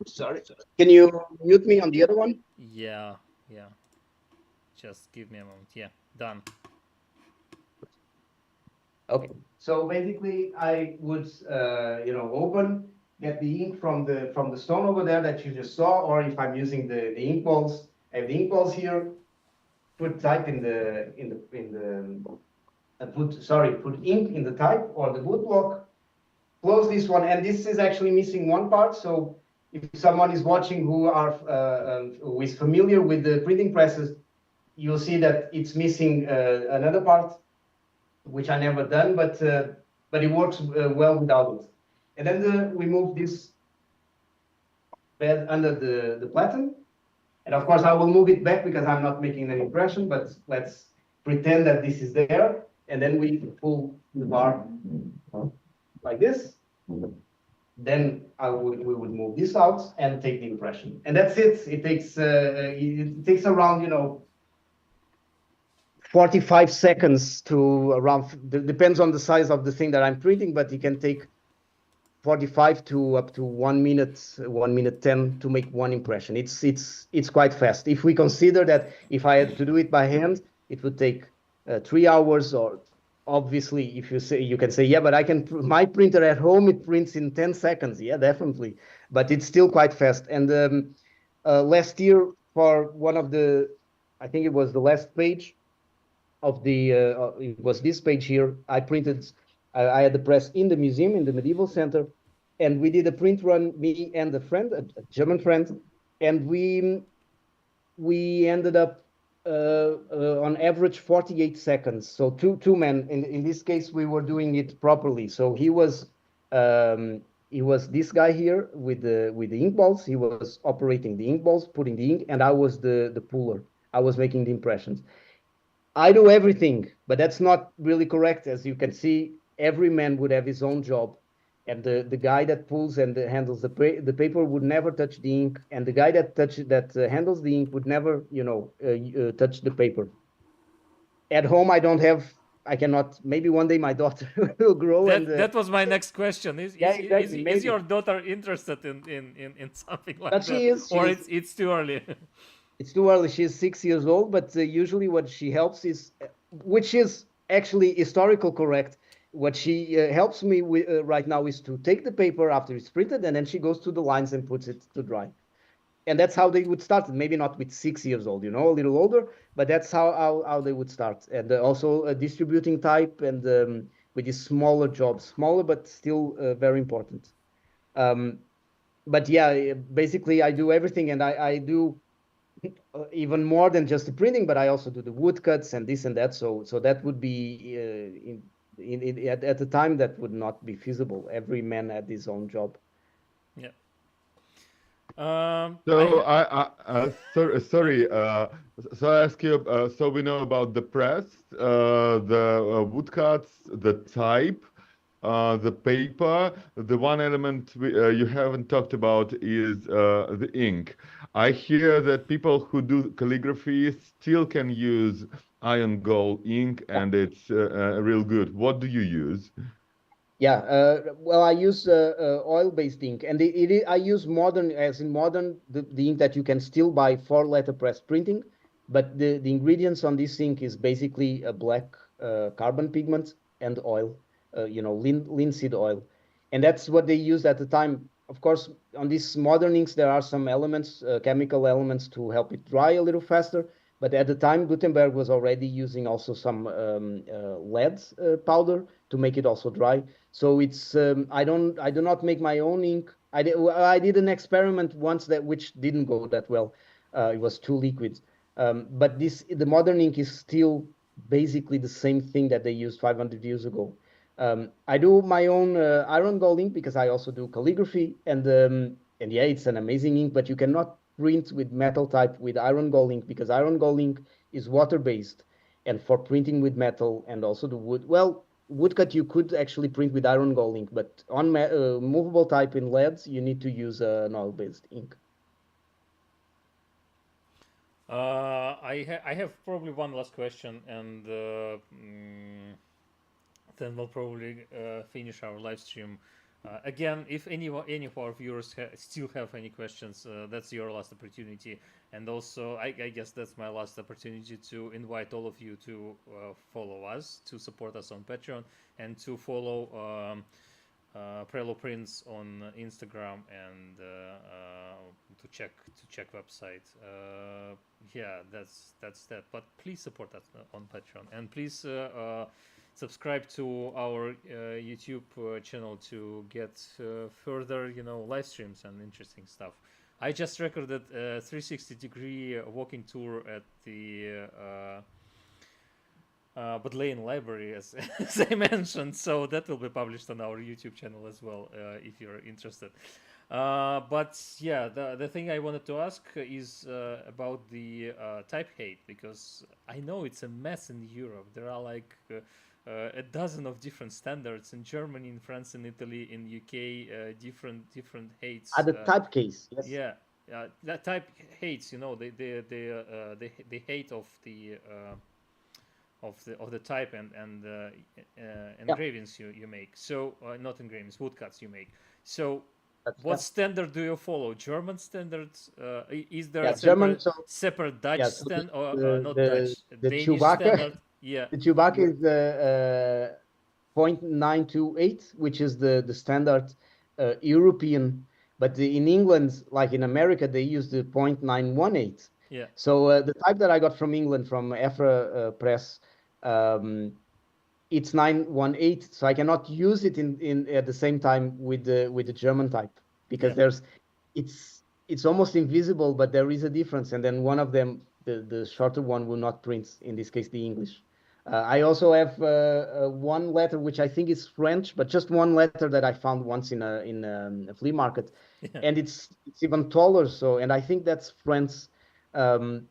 Sorry. Can you mute me on the other one?
Yeah. Just give me a moment. Yeah, done.
Okay. So basically, I would, get the ink from the stone over there that you just saw, or if I'm using the ink balls, I have the ink balls here. Put type put ink in the type or the boot block. Close this one, and this is actually missing one part. So if someone is watching who is familiar with the printing presses, you'll see that it's missing another part, which I never done, but it works well without it. And then we move this bed under the platen. And of course, I will move it back because I'm not making an impression, but let's pretend that this is there. And then we pull the bar like this. Then we would move this out and take the impression. And that's it. It takes around, 45 seconds to around, depends on the size of the thing that I'm printing, but it can take 45 to up to 1 minute, 1 minute 10 to make one impression. It's quite fast. If we consider that if I had to do it by hand, it would take 3 hours, or obviously if you can say, yeah, but my printer at home, it prints in 10 seconds. Yeah, definitely. But it's still quite fast. And last year for one of I think it was the last page of it was this page here. I had the press in the museum, in the medieval center, and we did a print run, me and a friend, a German friend, and we ended up on average 48 seconds. So two men. In this case, we were doing it properly. So he was this guy here with the ink balls. He was operating the ink balls, putting the ink, and I was the puller. I was making the impressions. I do everything, but that's not really correct. As you can see, every man would have his own job, and the guy that pulls and handles the paper would never touch the ink, and the guy that handles the ink would never, touch the paper. At home, I cannot. Maybe one day my daughter will grow, and
That was my next question.
yeah, exactly.
Is your daughter interested in something like
But
that,
she is.
or it's too early?
It's too early. She's 6 years old, but usually what she helps is, which is actually historical correct. What she helps me with right now is to take the paper after it's printed, and then she goes to the lines and puts it to dry. And that's how they would start. Maybe not with 6 years old, a little older, but that's how they would start. And also distributing type and with these smaller jobs, smaller but still very important. But yeah, basically I do everything, and I do even more than just the printing, but I also do the woodcuts and this and that. So that would be at the time that would not be feasible. Every man had his own job.
Yeah.
Sorry. So I ask you. So we know about the press, the woodcuts, the type, the paper. The one element you haven't talked about is the ink. I hear that people who do calligraphy still can use iron gold ink, and it's real good. What do you use?
Yeah, well, I use oil-based ink, and I use modern, as in modern, the ink that you can still buy for letterpress printing, but the ingredients on this ink is basically a black carbon pigment and oil, linseed oil, and that's what they used at the time. Of course, on these modern inks, there are some elements, chemical elements, to help it dry a little faster. But at the time, Gutenberg was already using also some lead powder to make it also dry. So it's I do not make my own ink. I did an experiment once which didn't go that well. It was too liquid. But the modern ink is still basically the same thing that they used 500 years ago. I do my own iron gold ink because I also do calligraphy, and yeah, it's an amazing ink, but you cannot print with metal type with iron gold ink because iron gold ink is water based, and for printing with metal and also the wood, well, woodcut you could actually print with iron gold ink, but on movable type in LEDs you need to use an oil based ink.
I have probably one last question, and then we'll probably finish our live stream. Again, if any of our viewers still have any questions, that's your last opportunity. And also, I guess that's my last opportunity to invite all of you to follow us, to support us on Patreon, and to follow Prelo Prints on Instagram, and to check website. Yeah, that's that. But please support us on Patreon, and please subscribe to our YouTube channel to get further, live streams and interesting stuff. I just recorded a 360-degree walking tour at the Bodleian Library, as I mentioned, so that will be published on our YouTube channel as well, if you're interested. But yeah, the thing I wanted to ask is about the type hate, because I know it's a mess in Europe. There are like a dozen of different standards in Germany, in France, in Italy, in UK, different hates.
The type case, yes.
Yeah, that type hates. The hate of the type and engravings you make. So not engravings, woodcuts you make. So what standard do you follow? German standards? Is there a separate Dutch standard or not Dutch?
The
Danish
Chewbacca
standard? Yeah.
The Chewbacca is 0.928, which is the standard European. But in England, like in America, they use the 0.918.
Yeah.
So the type that I got from England, from Efra Press, it's 918, so I cannot use it in at the same time with the German type, because
Yeah.
it's almost invisible, but there is a difference, and then one of them, the shorter one, will not print. In this case, the English. I also have one letter which I think is French, but just one letter that I found once in a flea market,
Yeah.
and it's even taller. So, and I think that's French. Um,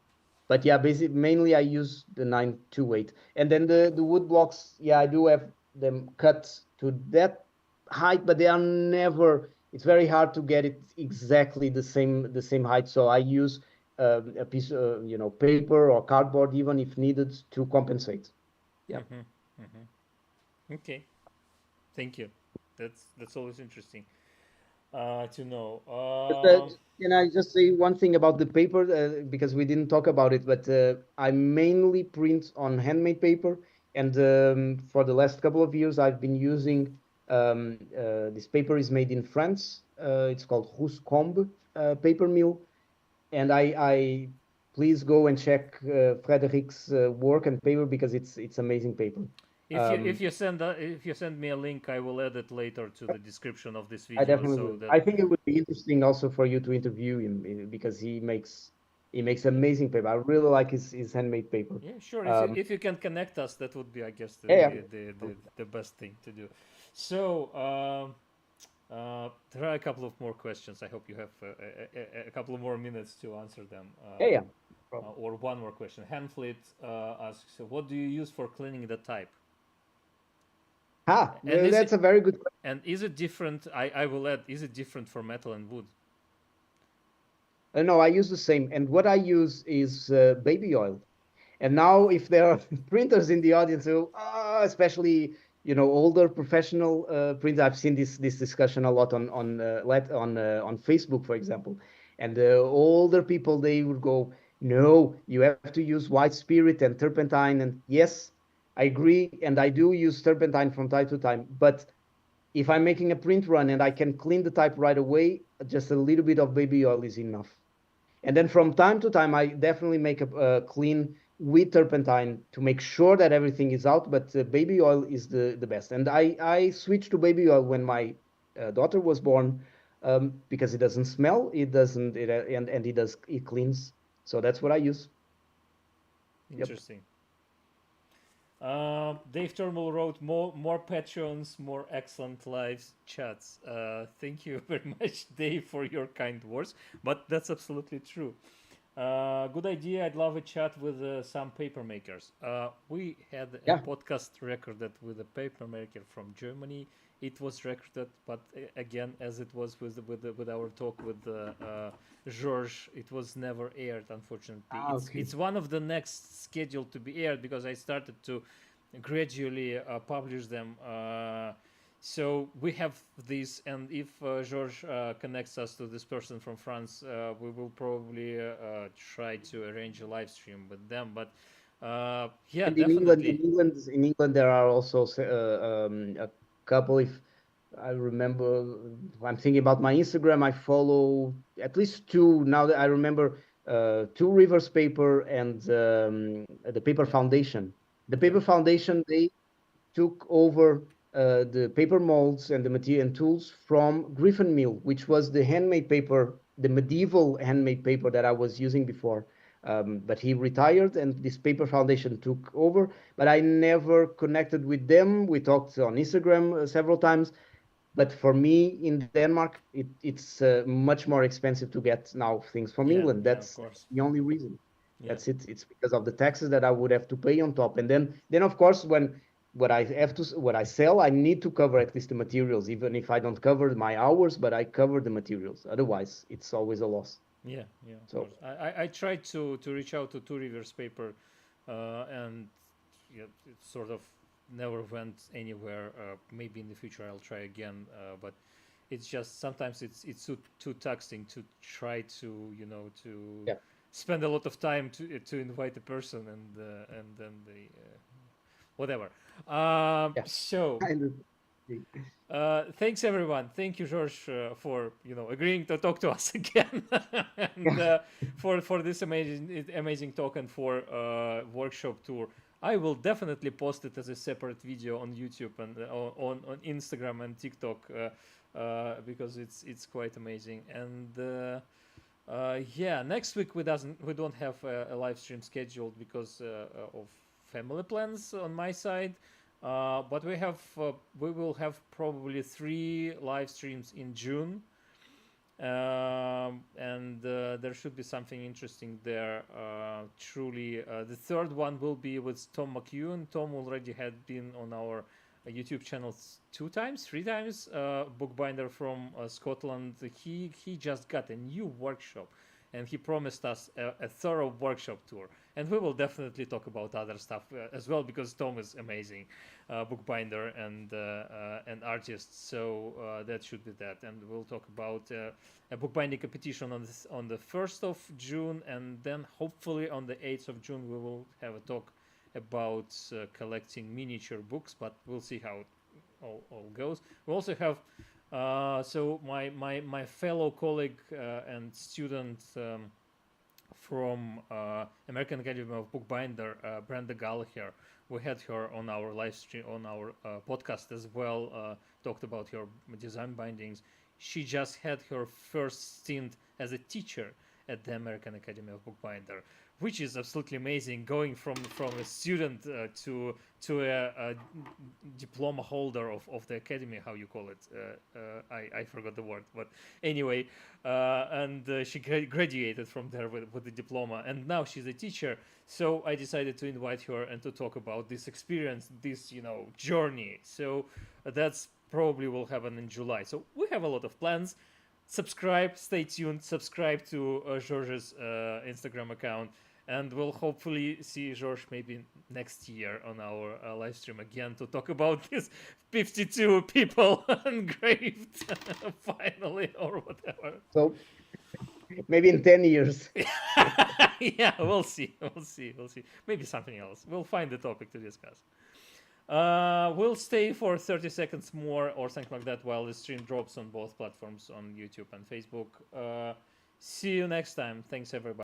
but yeah, basically mainly I use the 928, and then the wood blocks. Yeah, I do have them cut to that height, but they are never. It's very hard to get it exactly the same height. So I use a piece of paper or cardboard, even if needed, to compensate. Yeah.
Mm-hmm. Mm-hmm. Okay. Thank you. That's always interesting to know.
But, can I just say one thing about the paper, because we didn't talk about it, but I mainly print on handmade paper, and for the last couple of years I've been using this paper is made in France. It's called Rouscombe paper mill, and I please go and check Frederic's work and paper, because it's amazing paper.
If
Um,
you send me a link, I will add it later to the description of this
I
video,
definitely
so
will.
that
I think it would be interesting also for you to interview him, because he makes amazing paper. I really like his handmade paper.
yeah, sure.
Um,
If you can connect us, that would be, I guess,
yeah,
the best thing to do. So there are a couple of more questions. I hope you have a couple of more minutes to answer them.
yeah, yeah. Problem.
Or one more question. Hanfleet asks, "What do you use for cleaning the type?" And is
That's
it
a very good question.
and is it different? I will add. Is it different for metal and wood?
No, I use the same, and what I use is baby oil. And now, if there are printers in the audience, who, especially older professional printers, I've seen this discussion a lot on Facebook, for example. And the older people, they would go, "No, you have to use white spirit and turpentine." And yes, I agree, and I do use turpentine from time to time. But if I'm making a print run and I can clean the type right away, just a little bit of baby oil is enough. And then from time to time, I definitely make a clean with turpentine to make sure that everything is out. But baby oil is the best. And I switched to baby oil when my daughter was born, because it doesn't smell, it doesn't, and it cleans. So that's what I use. Yep.
Interesting. Dave Turnbull wrote, more patrons, more excellent live chats. Thank you very much, Dave, for your kind words. But that's absolutely true. Good idea. I'd love a chat with some paper makers. We had a
Yeah.
podcast recorded with a paper maker from Germany. It was recorded, but again, as it was with our talk with George, it was never aired. Unfortunately,
Okay.
it's one of the next scheduled to be aired, because I started to gradually publish them. So we have this, and if George connects us to this person from France, we will probably try to arrange a live stream with them. But yeah,
And in England,
definitely.
there are also a couple. If I remember, I'm thinking about my Instagram. I follow at least two now that I remember. Two Rivers Paper and the Paper
Yeah.
Foundation. The
Yeah.
Paper Foundation, they took over the paper molds and the material and tools from Griffin Mill, which was the handmade paper, the medieval handmade paper that I was using before. But he retired, and this paper foundation took over. But I never connected with them. We talked on Instagram several times. But for me in Denmark, it's much more expensive to get now things from
Yeah.
England.
Yeah. Of
That's
course.
the only reason.
Yeah.
That's it. It's because of the taxes that I would have to pay on top. And then of course, when what I sell, I need to cover at least the materials, even if I don't cover my hours, but I cover the materials. Otherwise, it's always a loss.
Yeah, yeah, of
So
course. I tried to reach out to Two Rivers Paper, and yeah, it sort of never went anywhere. Maybe in the future I'll try again, but it's just sometimes it's too taxing to try to to
yeah,
spend a lot of time to invite a person, and then they whatever.
yeah.
So
I understand.
thanks everyone. Thank you, George, for agreeing to talk to us again, and
Yeah.
for this amazing talk, and for workshop tour. I will definitely post it as a separate video on YouTube and on Instagram and TikTok because it's quite amazing. And yeah, next week we don't have a live stream scheduled because of family plans on my side. But we will have probably 3 live streams in June. And there should be something interesting there. Truly, the third one will be with Tom McEwen. Tom already had been on our YouTube channel 2 times, 3 times. Bookbinder from Scotland. He just got a new workshop, and he promised us a thorough workshop tour. And we will definitely talk about other stuff as well, because Tom is amazing bookbinder and artist. So that should be that. And we'll talk about a bookbinding competition on the 1st of June, and then hopefully on the 8th of June we will have a talk about collecting miniature books, but we'll see how it all goes. We also have so my fellow colleague and student from American Academy of Bookbinder, Brenda Gallagher. We had her on our live stream, on our podcast as well, talked about her design bindings. She just had her first stint as a teacher at the American Academy of Bookbinder, which is absolutely amazing, going from a student to a diploma holder of the academy, how you call it. I forgot the word, but anyway, and she graduated from there with the diploma, and now she's a teacher. So I decided to invite her and to talk about this experience, this journey. So that's probably will happen in July. So we have a lot of plans. Subscribe, stay tuned, subscribe to George's Instagram account, and we'll hopefully see George maybe next year on our live stream again to talk about this 52 people engraved finally, or whatever.
So maybe in 10 years.
Yeah, we'll see. Maybe something else. We'll find the topic to discuss. We'll stay for 30 seconds more or something like that while the stream drops on both platforms, on YouTube and Facebook. See you next time. Thanks, everybody.